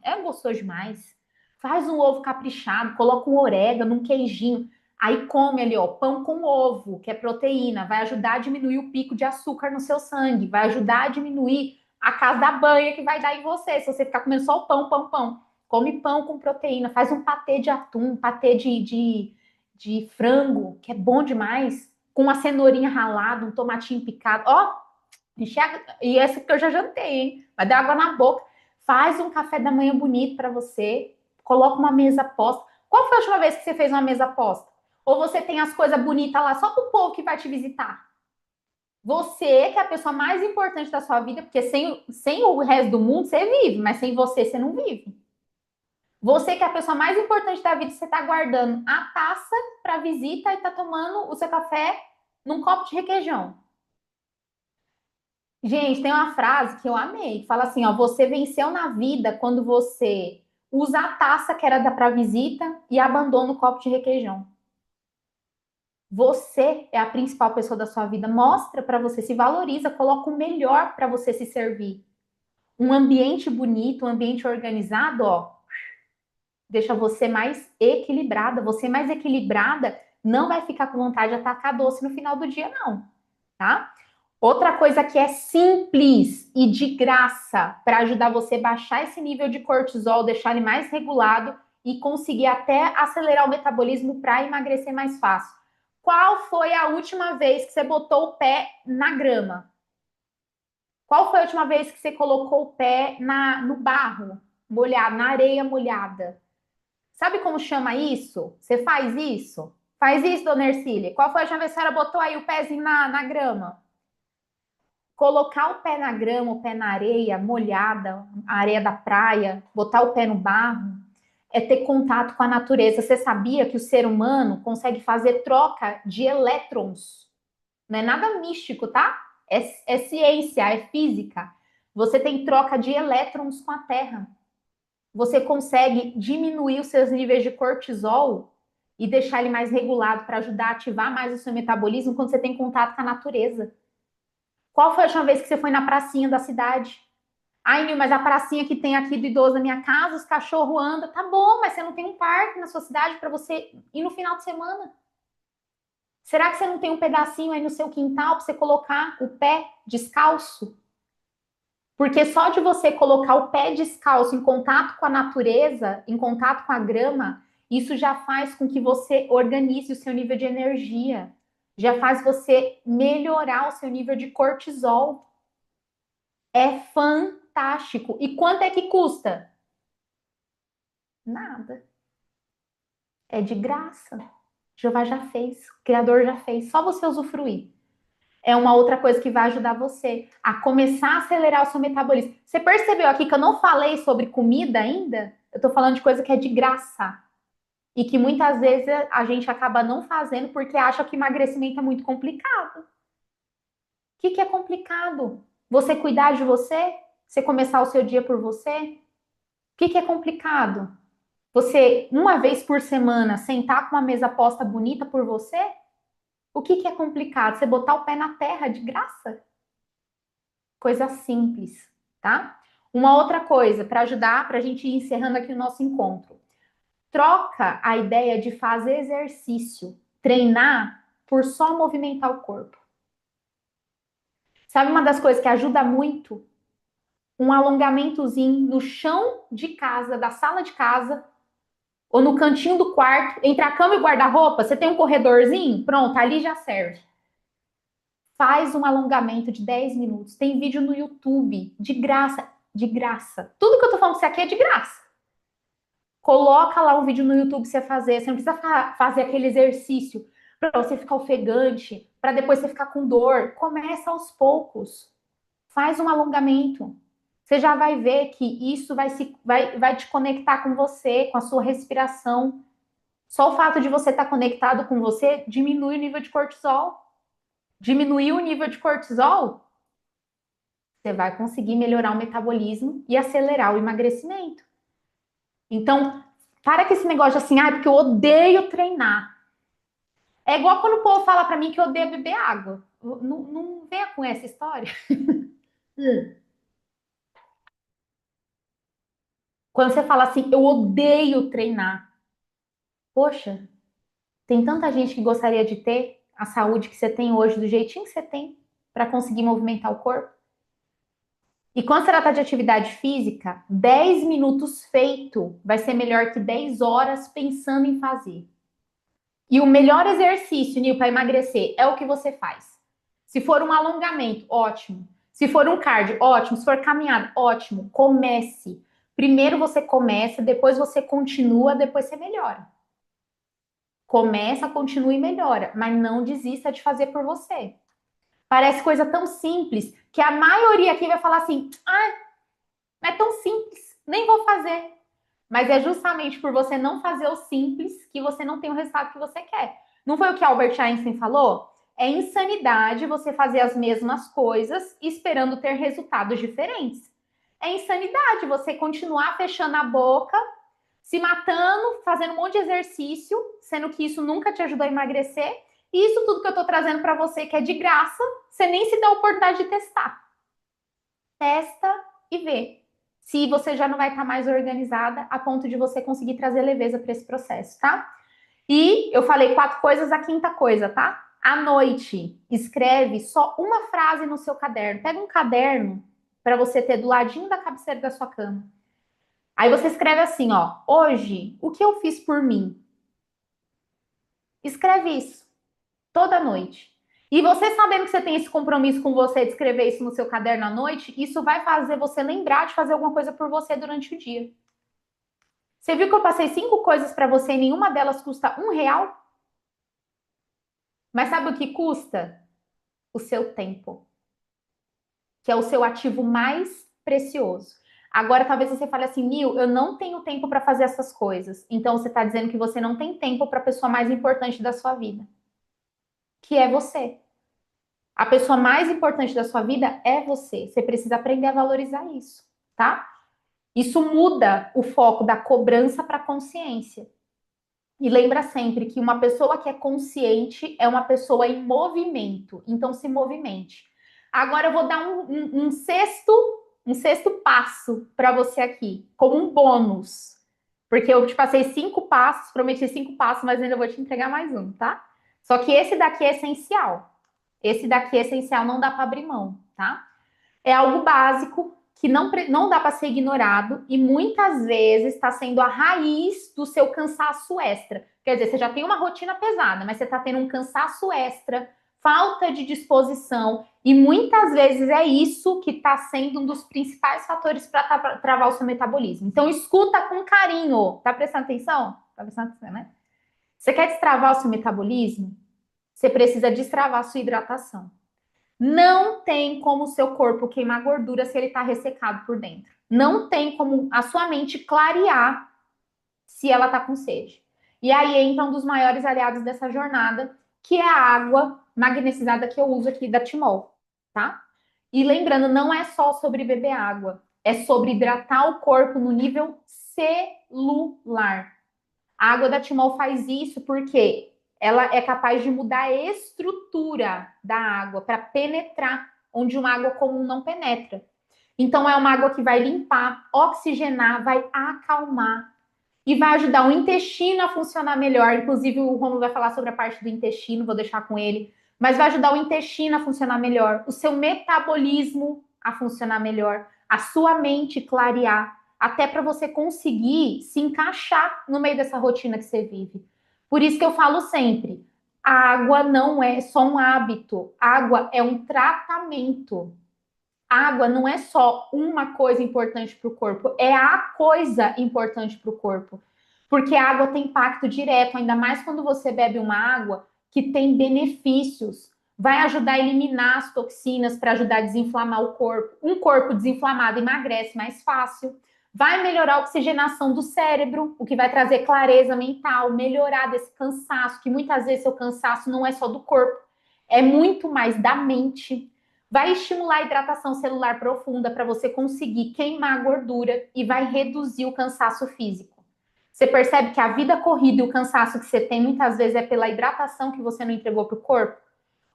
é gostoso demais. Faz um ovo caprichado, coloca um orégano, um queijinho. Aí come ali, ó, pão com ovo, que é proteína, vai ajudar a diminuir o pico de açúcar no seu sangue, vai ajudar a diminuir a casa da banha que vai dar em você, se você ficar comendo só o pão, pão, pão. Come pão com proteína, faz um patê de atum, um patê de frango, que é bom demais, com uma cenourinha ralada, um tomatinho picado. Ó, enxerga, e essa que eu já jantei, hein? Vai dar água na boca. Faz um café da manhã bonito para você, coloca uma mesa posta. Qual foi a última vez que você fez uma mesa posta? Ou você tem as coisas bonitas lá só pro povo que vai te visitar? Você, que é a pessoa mais importante da sua vida, porque sem o resto do mundo você vive, mas sem você, você não vive. Você, que é a pessoa mais importante da vida, você está guardando a taça para visita e está tomando o seu café num copo de requeijão. Gente, tem uma frase que eu amei, que fala assim, ó, você venceu na vida quando você usa a taça que era para visita e abandona o copo de requeijão. Você é a principal pessoa da sua vida. Mostra para você, se valoriza, coloca o melhor para você se servir. Um ambiente bonito, um ambiente organizado, ó, deixa você mais equilibrada. Você mais equilibrada não vai ficar com vontade de atacar doce no final do dia, não, tá? Outra coisa que é simples e de graça para ajudar você a baixar esse nível de cortisol, deixar ele mais regulado e conseguir até acelerar o metabolismo para emagrecer mais fácil. Qual foi a última vez que você botou o pé na grama? Qual foi a última vez que você colocou o pé no barro molhado, na areia molhada? Sabe como chama isso? Você faz isso? Faz isso, dona Ercília. Qual foi a última vez que a senhora botou aí o pezinho na grama? Colocar o pé na grama, o pé na areia molhada, a areia da praia, botar o pé no barro, é ter contato com a natureza. Você sabia que o ser humano consegue fazer troca de elétrons? Não é nada místico, tá? É ciência, é física. Você tem troca de elétrons com a Terra. Você consegue diminuir os seus níveis de cortisol e deixar ele mais regulado para ajudar a ativar mais o seu metabolismo quando você tem contato com a natureza. Qual foi a última vez que você foi na pracinha da cidade? Ai, Nil, mas a pracinha que tem aqui do idoso na minha casa, os cachorros andam. Tá bom, mas você não tem um parque na sua cidade para você ir no final de semana? Será que você não tem um pedacinho aí no seu quintal para você colocar o pé descalço? Porque só de você colocar o pé descalço em contato com a natureza, em contato com a grama, isso já faz com que você organize o seu nível de energia, já faz você melhorar o seu nível de cortisol. É fantástico. E quanto é que custa? Nada. É de graça. Jeová já fez, o Criador já fez, só você usufruir. É uma outra coisa que vai ajudar você a começar a acelerar o seu metabolismo. Você percebeu aqui que eu não falei sobre comida ainda? Eu tô falando de coisa que é de graça. E que muitas vezes a gente acaba não fazendo porque acha que emagrecimento é muito complicado. O que é complicado? Você cuidar de você? Você começar o seu dia por você? O que é complicado? Você, uma vez por semana, sentar com uma mesa posta bonita por você? O que é complicado? Você botar o pé na terra de graça? Coisa simples, tá? Uma outra coisa para ajudar, para a gente ir encerrando aqui o nosso encontro. Troca a ideia de fazer exercício, treinar por só movimentar o corpo. Sabe uma das coisas que ajuda muito? Um alongamentozinho no chão de casa, da sala de casa, ou no cantinho do quarto, entre a cama e o guarda-roupa, você tem um corredorzinho? Pronto, ali já serve. Faz um alongamento de 10 minutos. Tem vídeo no YouTube, de graça, de graça. Tudo que eu tô falando pra você aqui é de graça. Coloca lá um vídeo no YouTube pra você fazer. Você não precisa fazer aquele exercício para você ficar ofegante, para depois você ficar com dor. Começa aos poucos. Faz um alongamento. Você já vai ver que isso vai te conectar com você, com a sua respiração. Só o fato de você estar conectado com você diminui o nível de cortisol. Diminuir o nível de cortisol, você vai conseguir melhorar o metabolismo e acelerar o emagrecimento. Então, para com esse negócio de assim, porque eu odeio treinar. É igual quando o povo fala para mim que eu odeio beber água. Não venha com essa história. Quando você fala assim, eu odeio treinar. Poxa, tem tanta gente que gostaria de ter a saúde que você tem hoje, do jeitinho que você tem, para conseguir movimentar o corpo. E quando se trata de atividade física, 10 minutos feito vai ser melhor que 10 horas pensando em fazer. E o melhor exercício, Nil, para emagrecer é o que você faz. Se for um alongamento, ótimo. Se for um cardio, ótimo. Se for caminhada, ótimo. Comece. Primeiro você começa, depois você continua, depois você melhora. Começa, continua e melhora, mas não desista de fazer por você. Parece coisa tão simples que a maioria aqui vai falar assim: ah, não é tão simples, nem vou fazer. Mas é justamente por você não fazer o simples que você não tem o resultado que você quer. Não foi o que Albert Einstein falou? É insanidade você fazer as mesmas coisas esperando ter resultados diferentes. É insanidade você continuar fechando a boca, se matando, fazendo um monte de exercício, sendo que isso nunca te ajudou a emagrecer. E isso tudo que eu tô trazendo para você, que é de graça, você nem se dá a oportunidade de testar. Testa e vê se você já não vai estar mais organizada a ponto de você conseguir trazer leveza para esse processo, tá? E eu falei 4 coisas, a quinta coisa, tá? À noite, escreve só uma frase no seu caderno. Pega um caderno para você ter do ladinho da cabeceira da sua cama. Aí você escreve assim, ó: hoje, o que eu fiz por mim? Escreve isso toda noite. E você sabendo que você tem esse compromisso com você de escrever isso no seu caderno à noite, isso vai fazer você lembrar de fazer alguma coisa por você durante o dia. Você viu que eu passei 5 coisas para você e nenhuma delas custa R$ 1? Mas sabe o que custa? O seu tempo, que é o seu ativo mais precioso. Agora, talvez você fale assim: Nil, eu não tenho tempo para fazer essas coisas. Então, você está dizendo que você não tem tempo para a pessoa mais importante da sua vida, que é você. A pessoa mais importante da sua vida é você. Você precisa aprender a valorizar isso, tá? Isso muda o foco da cobrança para a consciência. E lembra sempre que uma pessoa que é consciente é uma pessoa em movimento. Então se movimente. Agora eu vou dar um sexto passo para você aqui, como um bônus. Porque eu te passei 5 passos, prometi 5 passos, mas ainda vou te entregar mais um, tá? Só que esse daqui é essencial. Esse daqui é essencial, não dá para abrir mão, tá? É algo básico que não dá para ser ignorado e muitas vezes está sendo a raiz do seu cansaço extra. Quer dizer, você já tem uma rotina pesada, mas você está tendo um cansaço extra, falta de disposição, e muitas vezes é isso que está sendo um dos principais fatores para travar o seu metabolismo. Então, escuta com carinho. Tá prestando atenção? Tá prestando atenção, né? Você quer destravar o seu metabolismo? Você precisa destravar a sua hidratação. Não tem como o seu corpo queimar gordura se ele está ressecado por dentro. Não tem como a sua mente clarear se ela está com sede. E aí entra um dos maiores aliados dessa jornada, que é a água magnesizada que eu uso aqui da Timol, tá? E lembrando, não é só sobre beber água, é sobre hidratar o corpo no nível celular. A água da Timol faz isso porque ela é capaz de mudar a estrutura da água para penetrar onde uma água comum não penetra. Então, é uma água que vai limpar, oxigenar, vai acalmar e vai ajudar o intestino a funcionar melhor. Inclusive, o Romulo vai falar sobre a parte do intestino, vou deixar com ele. Mas vai ajudar o intestino a funcionar melhor, o seu metabolismo a funcionar melhor, a sua mente clarear, até para você conseguir se encaixar no meio dessa rotina que você vive. Por isso que eu falo sempre, a água não é só um hábito, a água é um tratamento. A água não é só uma coisa importante para o corpo, é a coisa importante para o corpo. Porque a água tem impacto direto, ainda mais quando você bebe uma água que tem benefícios. Vai ajudar a eliminar as toxinas para ajudar a desinflamar o corpo. Um corpo desinflamado emagrece mais fácil. Vai melhorar a oxigenação do cérebro, o que vai trazer clareza mental, melhorar desse cansaço, que muitas vezes seu cansaço não é só do corpo, é muito mais da mente. Vai estimular a hidratação celular profunda para você conseguir queimar a gordura e vai reduzir o cansaço físico. Você percebe que a vida corrida e o cansaço que você tem muitas vezes é pela hidratação que você não entregou para o corpo?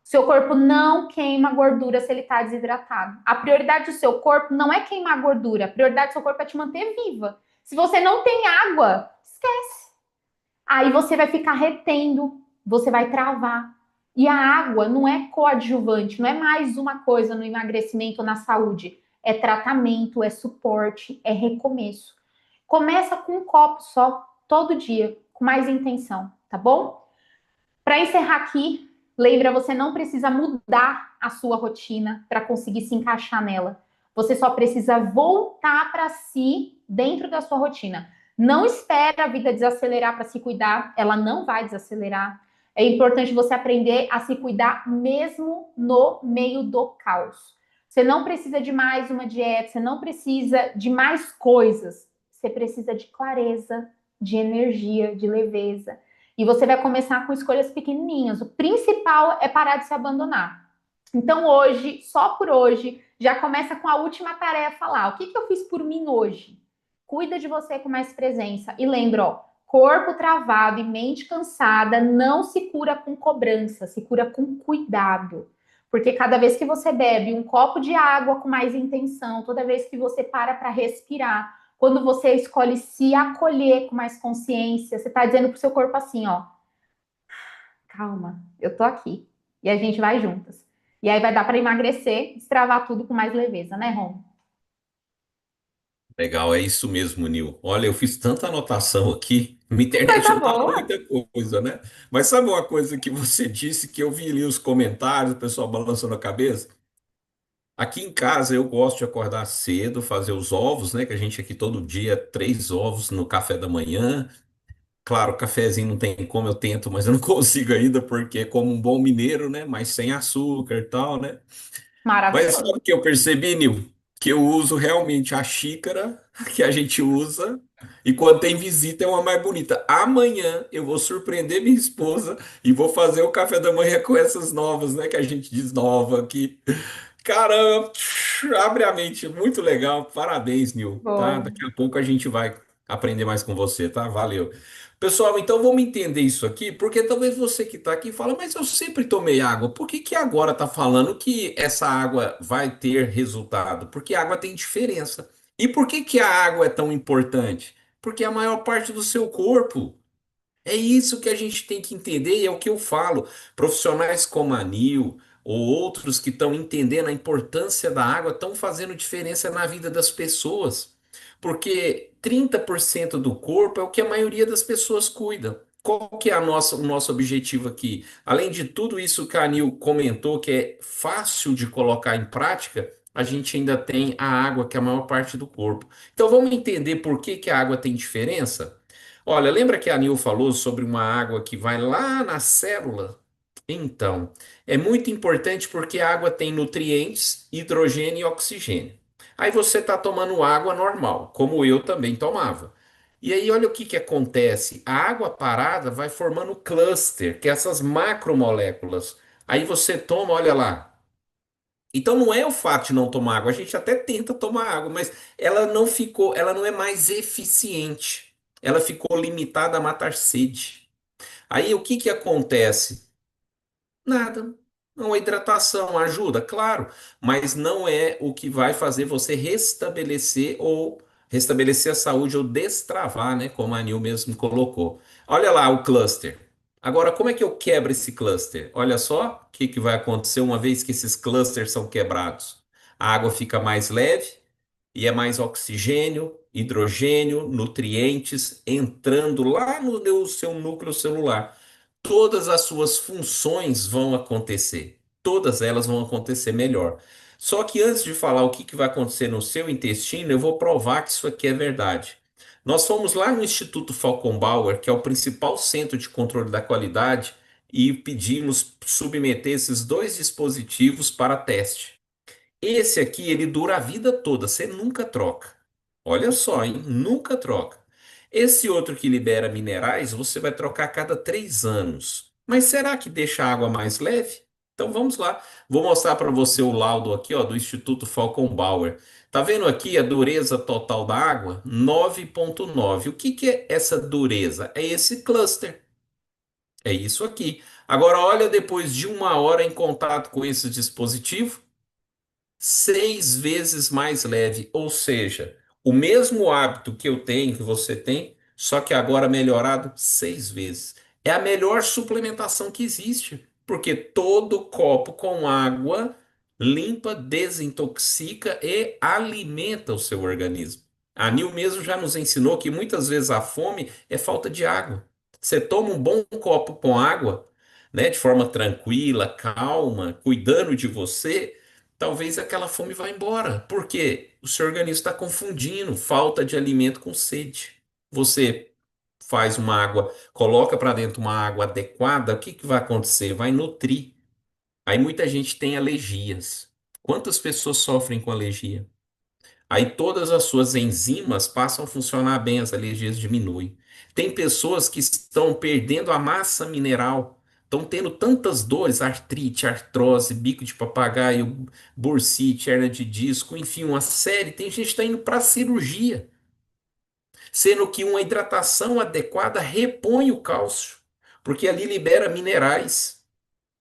Seu corpo não queima gordura se ele está desidratado. A prioridade do seu corpo não é queimar gordura, a prioridade do seu corpo é te manter viva. Se você não tem água, esquece. Aí você vai ficar retendo, você vai travar. E a água não é coadjuvante, não é mais uma coisa no emagrecimento ou na saúde. É tratamento, é suporte, é recomeço. Começa com um copo só, todo dia, com mais intenção, tá bom? Para encerrar aqui, lembra, você não precisa mudar a sua rotina para conseguir se encaixar nela. Você só precisa voltar para si dentro da sua rotina. Não espera a vida desacelerar para se cuidar, ela não vai desacelerar. É importante você aprender a se cuidar mesmo no meio do caos. Você não precisa de mais uma dieta, você não precisa de mais coisas. Você precisa de clareza, de energia, de leveza. E você vai começar com escolhas pequenininhas. O principal é parar de se abandonar. Então, hoje, só por hoje, já começa com a última tarefa lá. O que, que eu fiz por mim hoje? Cuida de você com mais presença. E lembra, ó, corpo travado e mente cansada não se cura com cobrança, se cura com cuidado. Porque cada vez que você bebe um copo de água com mais intenção, toda vez que você para respirar, quando você escolhe se acolher com mais consciência, você está dizendo para o seu corpo assim, ó, calma, eu tô aqui. E a gente vai juntas. E aí vai dar para emagrecer, destravar tudo com mais leveza, né, Rom? Legal, é isso mesmo, Nil. Olha, eu fiz tanta anotação aqui, minha Que internet coisa não tá boa! muita coisa, né? Mas sabe uma coisa que você disse que eu vi ali os comentários, o pessoal balançando a cabeça? Aqui em casa eu gosto de acordar cedo, fazer os ovos, né? Que a gente aqui todo dia, 3 ovos no café da manhã. Claro, cafezinho não tem como, eu tento, mas eu não consigo ainda, porque é como um bom mineiro, né? Mas sem açúcar e tal, né? Mas sabe Maravilhoso. o que eu percebi, Nil? Que eu uso realmente a xícara que a gente usa e quando tem visita é uma mais bonita. Amanhã eu vou surpreender minha esposa e vou fazer o café da manhã com essas novas, né? Que a gente diz nova aqui. Caramba, abre a mente, muito legal. Parabéns, Nil, tá? Boa. Daqui a pouco a gente vai aprender mais com você, tá? Valeu. Pessoal, então vamos entender isso aqui, porque talvez você que está aqui fala, mas eu sempre tomei água. Por que que agora está falando que essa água vai ter resultado? Porque a água tem diferença. E por que que a água é tão importante? Porque a maior parte do seu corpo. É isso que a gente tem que entender, e é o que eu falo. Profissionais como a Nil ou outros que estão entendendo a importância da água estão fazendo diferença na vida das pessoas. Porque 30% do corpo é o que a maioria das pessoas cuida. Qual que é o nosso objetivo aqui? Além de tudo isso que a Nil comentou, que é fácil de colocar em prática, a gente ainda tem a água, que é a maior parte do corpo. Então vamos entender por que que a água tem diferença? Olha, lembra que a Nil falou sobre uma água que vai lá na célula? Então, é muito importante porque a água tem nutrientes, hidrogênio e oxigênio. Aí você está tomando água normal, como eu também tomava. E aí, olha o que que acontece: a água parada vai formando cluster, que é essas macromoléculas. Aí você toma, olha lá. Então não é o fato de não tomar água, a gente até tenta tomar água, mas ela não ficou, ela não é mais eficiente. Ela ficou limitada a matar sede. Aí o que que acontece? Nada. Uma hidratação ajuda, claro, mas não é o que vai fazer você restabelecer ou restabelecer a saúde ou destravar, né? Como a Nil mesmo colocou. Olha lá o cluster. Agora, como é que eu quebro esse cluster? Olha só o que que vai acontecer uma vez que esses clusters são quebrados. A água fica mais leve e é mais oxigênio, hidrogênio, nutrientes entrando lá no seu núcleo celular. Todas as suas funções vão acontecer. Todas elas vão acontecer melhor. Só que antes de falar o que que vai acontecer no seu intestino, eu vou provar que isso aqui é verdade. Nós fomos lá no Instituto Falcon Bauer, que é o principal centro de controle da qualidade, e pedimos submeter esses dois dispositivos para teste. Esse aqui, ele dura a vida toda, você nunca troca. Olha só, hein? Nunca troca. Esse outro que libera minerais, você vai trocar a cada 3 anos. Mas será que deixa a água mais leve? Então vamos lá. Vou mostrar para você o laudo aqui, ó, do Instituto Falcon Bauer. Tá vendo aqui a dureza total da água? 9,9. O que que é essa dureza? É esse cluster. É isso aqui. Agora olha depois de 1 hora em contato com esse dispositivo. 6 vezes mais leve, ou seja, o mesmo hábito que eu tenho, que você tem, só que agora melhorado 6 vezes. É a melhor suplementação que existe, porque todo copo com água limpa, desintoxica e alimenta o seu organismo. A Nil mesmo já nos ensinou que muitas vezes a fome é falta de água. Você toma um bom copo com água, né, de forma tranquila, calma, cuidando de você, talvez aquela fome vá embora. Por quê? O seu organismo está confundindo falta de alimento com sede. você faz uma água, coloca para dentro uma água adequada, o que que vai acontecer? Vai nutrir. Aí muita gente tem alergias. Quantas pessoas sofrem com alergia? Aí todas as suas enzimas passam a funcionar bem, as alergias diminuem. Tem pessoas que estão perdendo a massa mineral, estão tendo tantas dores, artrite, artrose, bico de papagaio, bursite, hernia de disco, enfim, uma série. Tem gente que está indo para cirurgia, sendo que uma hidratação adequada repõe o cálcio, porque ali libera minerais,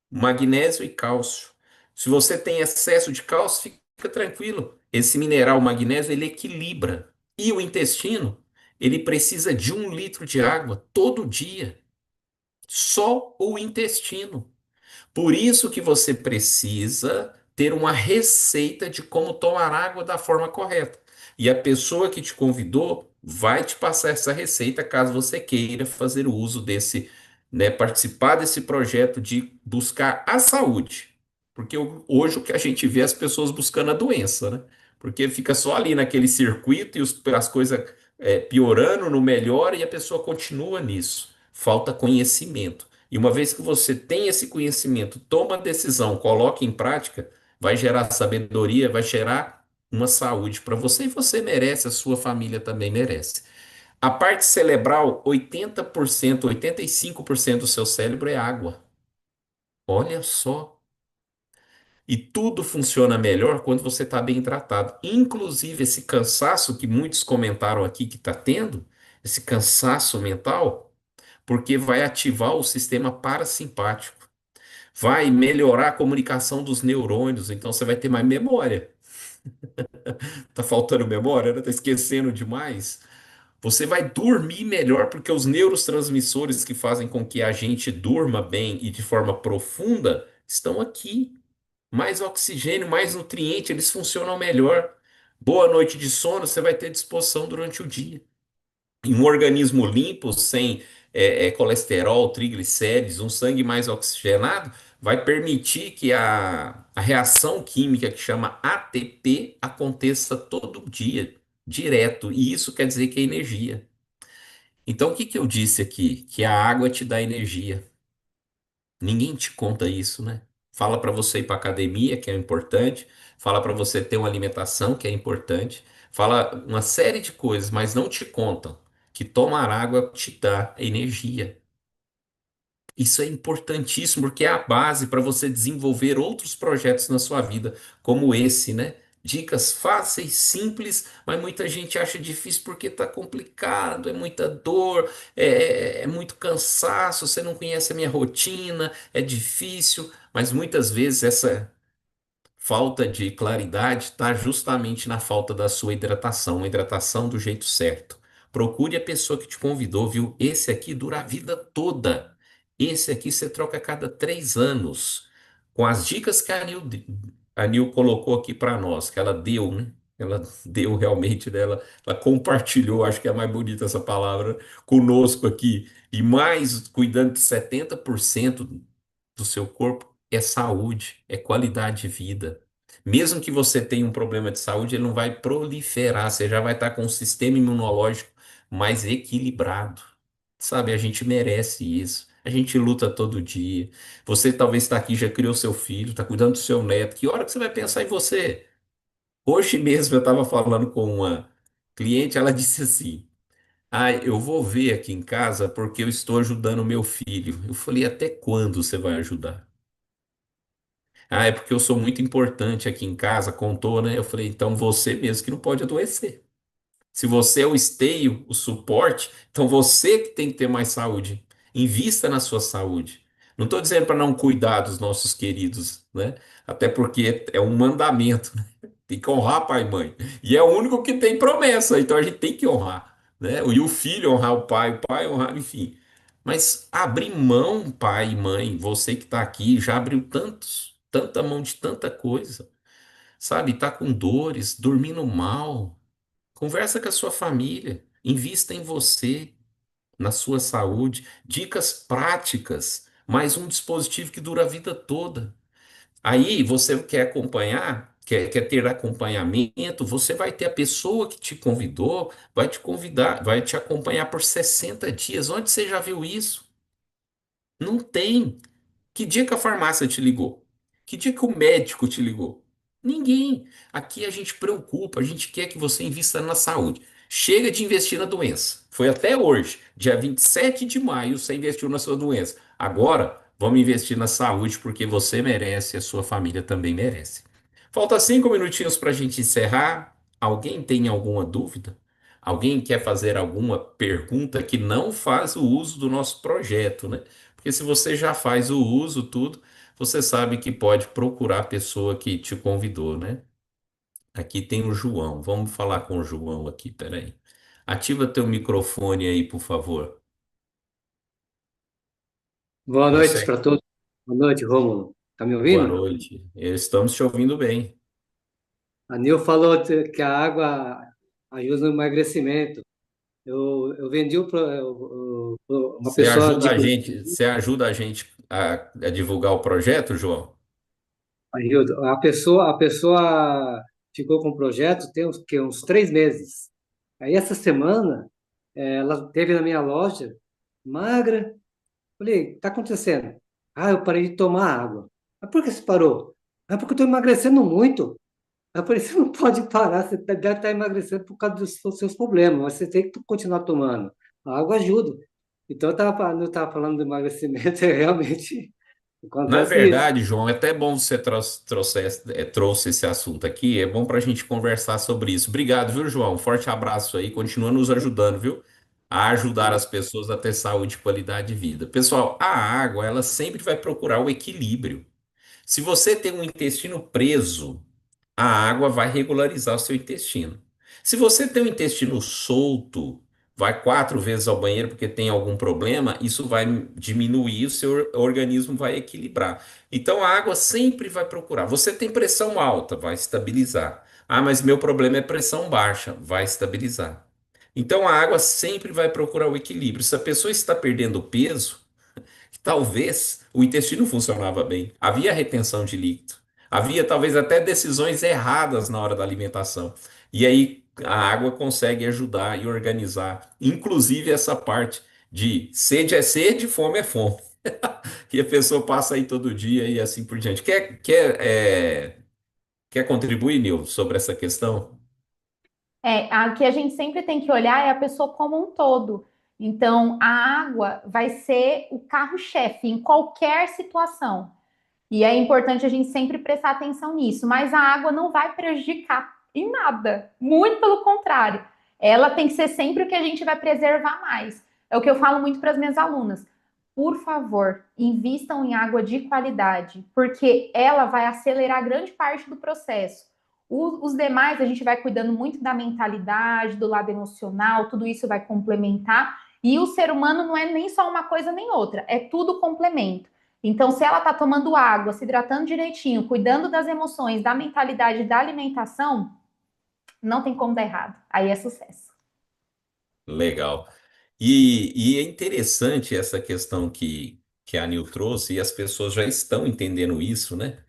magnésio e cálcio. Se você tem excesso de cálcio, fica tranquilo. Esse mineral magnésio ele equilibra. E o intestino, ele precisa de 1 litro de água todo dia. Só o intestino. Por isso que você precisa ter uma receita de como tomar água da forma correta. E a pessoa que te convidou vai te passar essa receita caso você queira fazer o uso desse, né, participar desse projeto de buscar a saúde. Porque hoje o que a gente vê é as pessoas buscando a doença, né? Porque fica só ali naquele circuito e as coisas piorando, não melhora e a pessoa continua nisso. Falta conhecimento. E uma vez que você tem esse conhecimento, toma a decisão, coloca em prática, vai gerar sabedoria, vai gerar uma saúde para você e você merece, a sua família também merece. A parte cerebral, 80%, 85% do seu cérebro é água. Olha só. E tudo funciona melhor quando você está bem tratado. Inclusive esse cansaço que muitos comentaram aqui que está tendo, esse cansaço mental, porque vai ativar o sistema parasimpático. Vai melhorar a comunicação dos neurônios, então você vai ter mais memória. Tá faltando memória, né? Tá esquecendo demais. Você vai dormir melhor porque os neurotransmissores que fazem com que a gente durma bem e de forma profunda estão aqui. Mais oxigênio, mais nutriente, eles funcionam melhor. Boa noite de sono, você vai ter disposição durante o dia. E um organismo limpo, sem colesterol, triglicérides, um sangue mais oxigenado, vai permitir que a reação química que chama ATP aconteça todo dia, direto. E isso quer dizer que é energia. Então, o que que eu disse aqui? Que a água te dá energia. Ninguém te conta isso, né? Fala para você ir para academia, que é importante. Fala para você ter uma alimentação, que é importante. Fala uma série de coisas, mas não te contam que tomar água te dá energia. Isso é importantíssimo porque é a base para você desenvolver outros projetos na sua vida, como esse, né? Dicas fáceis, simples, mas muita gente acha difícil porque está complicado, é muita dor, é muito cansaço, você não conhece a minha rotina, é difícil, mas muitas vezes essa falta de claridade está justamente na falta da sua hidratação, uma hidratação do jeito certo. Procure a pessoa que te convidou, viu? Esse aqui dura a vida toda. Esse aqui você troca a cada 3 anos. Com as dicas que a Nil colocou aqui para nós, que ela deu, né? Ela deu realmente dela, ela compartilhou, acho que é mais bonita essa palavra, conosco aqui. E mais, cuidando de 70% do seu corpo é saúde, é qualidade de vida. Mesmo que você tenha um problema de saúde, ele não vai proliferar, você já vai estar com um sistema imunológico mais equilibrado. Sabe, a gente merece isso. A gente luta todo dia. Você talvez está aqui, já criou seu filho, está cuidando do seu neto. Que hora que você vai pensar em você? Hoje mesmo eu estava falando com uma cliente, ela disse assim: Ah, eu vou ver aqui em casa porque eu estou ajudando meu filho. Eu falei: Até quando você vai ajudar? Ah, é porque eu sou muito importante aqui em casa, contou, né? Eu falei, então você mesmo que não pode adoecer. Se você é o esteio, o suporte, então você que tem que ter mais saúde. Invista na sua saúde. Não estou dizendo para não cuidar dos nossos queridos, né? Até porque é um mandamento, né? Tem que honrar pai e mãe. E é o único que tem promessa, então a gente tem que honrar, né? E o filho honrar o pai honrar, enfim. Mas abrir mão, pai e mãe, você que está aqui, já abriu tanta mão de tanta coisa, sabe? Tá com dores, dormindo mal. Conversa com a sua família, invista em você, na sua saúde, dicas práticas, mais um dispositivo que dura a vida toda. Aí você quer acompanhar, quer ter acompanhamento, você vai ter a pessoa que te convidou, vai te convidar, vai te acompanhar por 60 dias. Onde você já viu isso? Não tem. Que dia que a farmácia te ligou? Que dia que o médico te ligou? Ninguém. Aqui a gente preocupa, a gente quer que você invista na saúde. Chega de investir na doença. Foi até hoje, dia 27 de maio, você investiu na sua doença. Agora, vamos investir na saúde porque você merece e a sua família também merece. Falta 5 minutinhos para a gente encerrar. Alguém tem alguma dúvida? Alguém quer fazer alguma pergunta que não faz o uso do nosso projeto, né? Porque se você já faz o uso, tudo, você sabe que pode procurar a pessoa que te convidou, né? Aqui tem o João. Vamos falar com o João aqui, peraí. Ativa teu microfone aí, por favor. Boa noite Você, para todos. Boa noite, Rômulo. Tá me boa ouvindo? noite. Estamos te ouvindo bem. A Nil falou que a água ajuda no emagrecimento. Eu vendi uma pessoa de Você ajuda a gente a divulgar o projeto, João? ajuda. A pessoa ficou com o projeto tem uns 3 meses. Aí essa semana ela teve na minha loja magra. Falei, tá acontecendo? Ah, eu parei de tomar água. Mas por que você parou? É porque eu estou emagrecendo muito. Eu falei, você não pode parar, você deve estar emagrecendo por causa dos seus problemas, mas você tem que continuar tomando. A água ajuda. Então, eu estava falando do emagrecimento, realmente Na acontece isso. verdade, João, é até bom você trouxe esse assunto aqui. É bom para a gente conversar sobre isso. Obrigado, viu, João? Forte abraço aí. Continua nos ajudando, viu? A ajudar as pessoas a ter saúde e qualidade de vida. Pessoal, a água, ela sempre vai procurar o equilíbrio. Se você tem um intestino preso, a água vai regularizar o seu intestino. Se você tem um intestino solto, vai 4 vezes ao banheiro porque tem algum problema, isso vai diminuir, o seu organismo vai equilibrar. Então a água sempre vai procurar. Você tem pressão alta, vai estabilizar. Ah, mas meu problema é pressão baixa, vai estabilizar. Então a água sempre vai procurar o equilíbrio. Se a pessoa está perdendo peso, talvez o intestino funcionava bem, havia retenção de líquido, havia talvez até decisões erradas na hora da alimentação. E aí a água consegue ajudar e organizar, inclusive essa parte de sede é sede, fome é fome. E a pessoa passa aí todo dia e assim por diante. Quer contribuir, Nil, sobre essa questão? Aqui a gente sempre tem que olhar é a pessoa como um todo. Então, a água vai ser o carro-chefe em qualquer situação. E é importante a gente sempre prestar atenção nisso. Mas a água não vai prejudicar em nada. Muito pelo contrário. Ela tem que ser sempre o que a gente vai preservar mais. É o que eu falo muito para as minhas alunas. Por favor, invistam em água de qualidade, porque ela vai acelerar grande parte do processo. Os demais, a gente vai cuidando muito da mentalidade, do lado emocional, tudo isso vai complementar. E o ser humano não é nem só uma coisa nem outra, é tudo complemento. Então, se ela está tomando água, se hidratando direitinho, cuidando das emoções, da mentalidade, da alimentação, não tem como dar errado. Aí é sucesso. Legal. E é interessante essa questão que a Nil trouxe, e as pessoas já estão entendendo isso, né?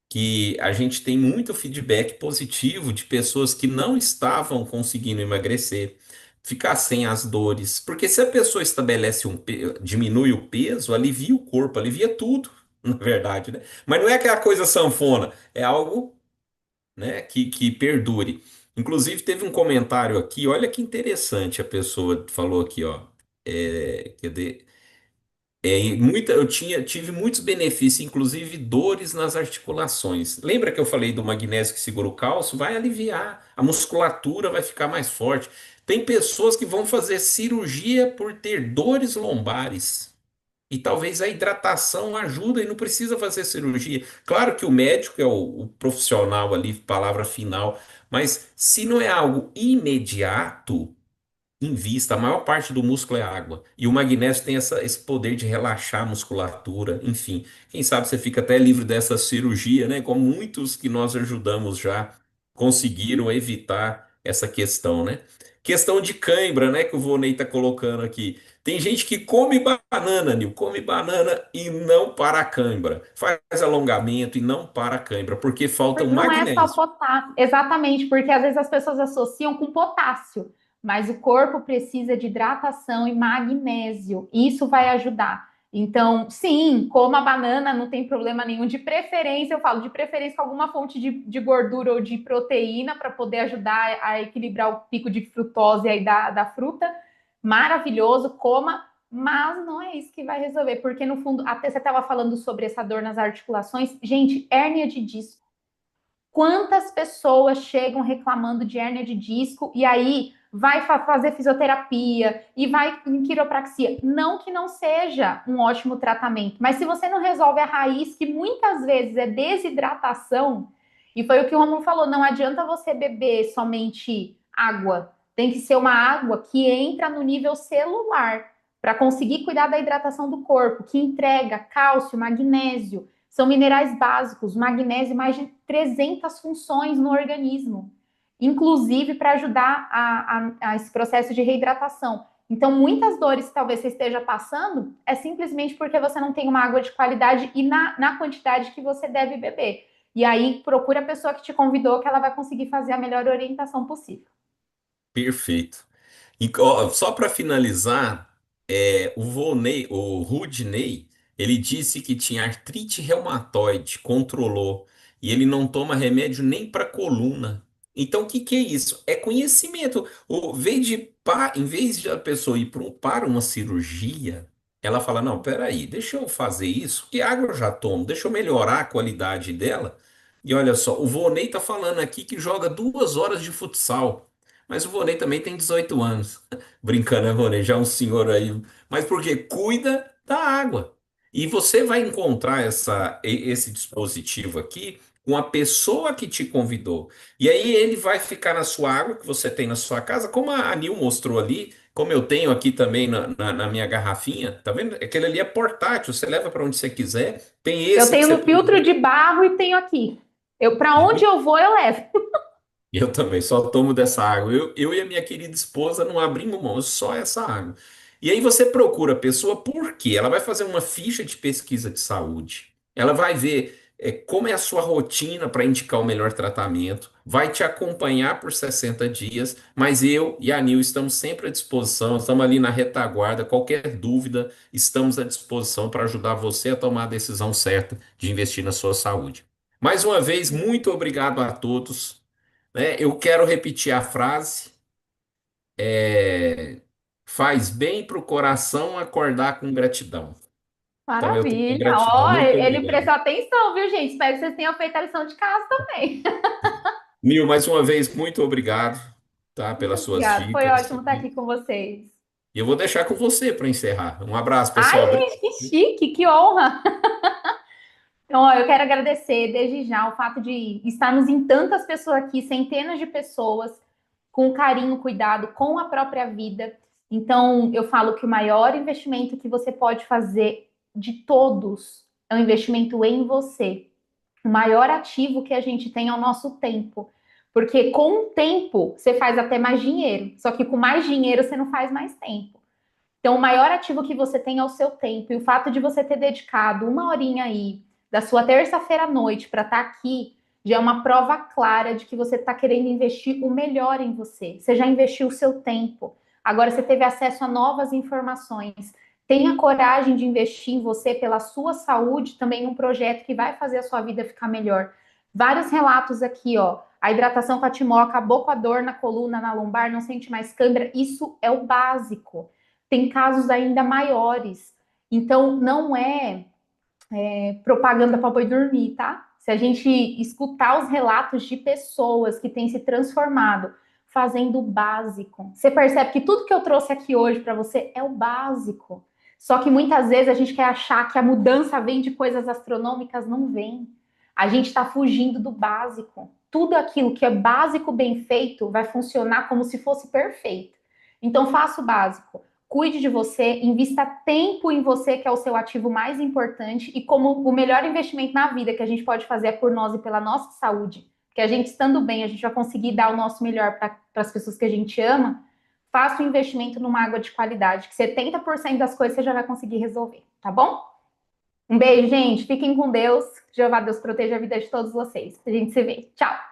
Que a gente tem muito feedback positivo de pessoas que não estavam conseguindo emagrecer, ficar sem as dores. Porque se a pessoa estabelece diminui o peso, alivia o corpo, alivia tudo, na verdade, né? Mas não é aquela coisa sanfona, é algo, né, que perdure. Inclusive, teve um comentário aqui, olha que interessante, a pessoa falou aqui, ó. Cadê? Tive muitos benefícios, inclusive dores nas articulações. Lembra que eu falei do magnésio que segura o cálcio? Vai aliviar, a musculatura vai ficar mais forte. Tem pessoas que vão fazer cirurgia por ter dores lombares. E talvez a hidratação ajuda e não precisa fazer cirurgia. Claro que o médico é o profissional ali, palavra final, mas se não é algo imediato, invista, a maior parte do músculo é água. E o magnésio tem esse poder de relaxar a musculatura, enfim. Quem sabe você fica até livre dessa cirurgia, né? Como muitos que nós ajudamos já conseguiram evitar essa questão, né? Questão de cãibra, né? Que o Vonei está colocando aqui. Tem gente que come banana, Nil, come banana e não para a cãibra. Faz alongamento e não para a cãibra, porque falta o Não é só magnésio. potássio, exatamente, porque às vezes as pessoas associam com potássio, mas o corpo precisa de hidratação e magnésio. Isso vai ajudar. Então, sim, coma banana, não tem problema nenhum. De preferência, eu falo de preferência com alguma fonte de gordura ou de proteína para poder ajudar a equilibrar o pico de frutose aí da fruta. Maravilhoso, coma, mas não é isso que vai resolver, porque no fundo, até você estava falando sobre essa dor nas articulações. Gente, hérnia de disco. Quantas pessoas chegam reclamando de hérnia de disco e aí vai fazer fisioterapia e vai em quiropraxia? Não que não seja um ótimo tratamento, mas se você não resolve a raiz, que muitas vezes é desidratação, e foi o que o Romulo falou, não adianta você beber somente água, tem que ser uma água que entra no nível celular para conseguir cuidar da hidratação do corpo, que entrega cálcio, magnésio, são minerais básicos, magnésio, mais de 300 funções no organismo, inclusive para ajudar a esse processo de reidratação. Então, muitas dores que talvez você esteja passando é simplesmente porque você não tem uma água de qualidade e na quantidade que você deve beber. E aí, procura a pessoa que te convidou, que ela vai conseguir fazer a melhor orientação possível. Perfeito. E, ó, só para finalizar, o Rudney, ele disse que tinha artrite reumatoide, controlou, e ele não toma remédio nem para coluna. Então, o que que é isso? É conhecimento. Em vez de a pessoa ir para uma cirurgia, ela fala, não, peraí, deixa eu fazer isso, que água eu já tomo, deixa eu melhorar a qualidade dela. E olha só, o Vonei está falando aqui que joga 2 horas de futsal. Mas o Vonei também tem 18 anos. Brincando, né, Vonei? Já é um senhor aí. Mas porque cuida da água. E você vai encontrar esse dispositivo aqui com a pessoa que te convidou. E aí ele vai ficar na sua água que você tem na sua casa, como a Nil mostrou ali, como eu tenho aqui também na minha garrafinha. Tá vendo? Aquele ali é portátil, você leva para onde você quiser. Tem Eu esse que tenho você no pode. filtro de barro e tenho aqui. Para onde eu vou, eu levo. Eu também só tomo dessa água. Eu e a minha querida esposa não abrimos mão, só essa água. E aí você procura a pessoa, por quê? Ela vai fazer uma ficha de pesquisa de saúde. Ela vai ver como é a sua rotina para indicar o melhor tratamento, vai te acompanhar por 60 dias, mas eu e a Nil estamos sempre à disposição, estamos ali na retaguarda. Qualquer dúvida, estamos à disposição para ajudar você a tomar a decisão certa de investir na sua saúde. Mais uma vez, muito obrigado a todos, né? Eu quero repetir a frase: é, faz bem para o coração acordar com gratidão. Então eu tenho Maravilha. gratidão, Ó, muito ele obrigado. prestou atenção, viu, gente? Espero que vocês tenham feito a lição de casa também. Nil, mais uma vez, muito obrigado, tá, Muito pelas suas obrigada. Foi dicas. ótimo estar aqui com vocês. E eu vou deixar com você para encerrar. Um abraço, Ai, pessoal. gente, que chique, que honra. Então, ó, eu quero agradecer desde já o fato de estarmos em tantas pessoas aqui, centenas de pessoas, com carinho, cuidado com a própria vida. Então, eu falo que o maior investimento que você pode fazer de todos é um investimento em você. O maior ativo que a gente tem é o nosso tempo. Porque com o tempo você faz até mais dinheiro. Só que com mais dinheiro você não faz mais tempo. Então, o maior ativo que você tem é o seu tempo. E o fato de você ter dedicado uma horinha aí da sua terça-feira à noite para estar aqui já é uma prova clara de que você está querendo investir o melhor em você. Você já investiu o seu tempo. Agora você teve acesso a novas informações. Tenha coragem de investir em você pela sua saúde, também num projeto que vai fazer a sua vida ficar melhor. Vários relatos aqui, ó. A hidratação com a Timó acabou com a dor na coluna, na lombar, não sente mais câimbra. Isso é o básico. Tem casos ainda maiores. Então, não é propaganda para boi dormir, tá? Se a gente escutar os relatos de pessoas que têm se transformado fazendo o básico, você percebe que tudo que eu trouxe aqui hoje para você é o básico. Só que muitas vezes a gente quer achar que a mudança vem de coisas astronômicas, não vem. A gente está fugindo do básico. Tudo aquilo que é básico bem feito vai funcionar como se fosse perfeito. Então faça o básico. Cuide de você, invista tempo em você, que é o seu ativo mais importante, e como o melhor investimento na vida que a gente pode fazer é por nós e pela nossa saúde, porque a gente estando bem, a gente vai conseguir dar o nosso melhor para as pessoas que a gente ama. faça o investimento numa água de qualidade, que 70% das coisas você já vai conseguir resolver, tá bom? Um beijo, gente. Fiquem com Deus. Jeová Deus proteja a vida de todos vocês. A gente se vê. Tchau!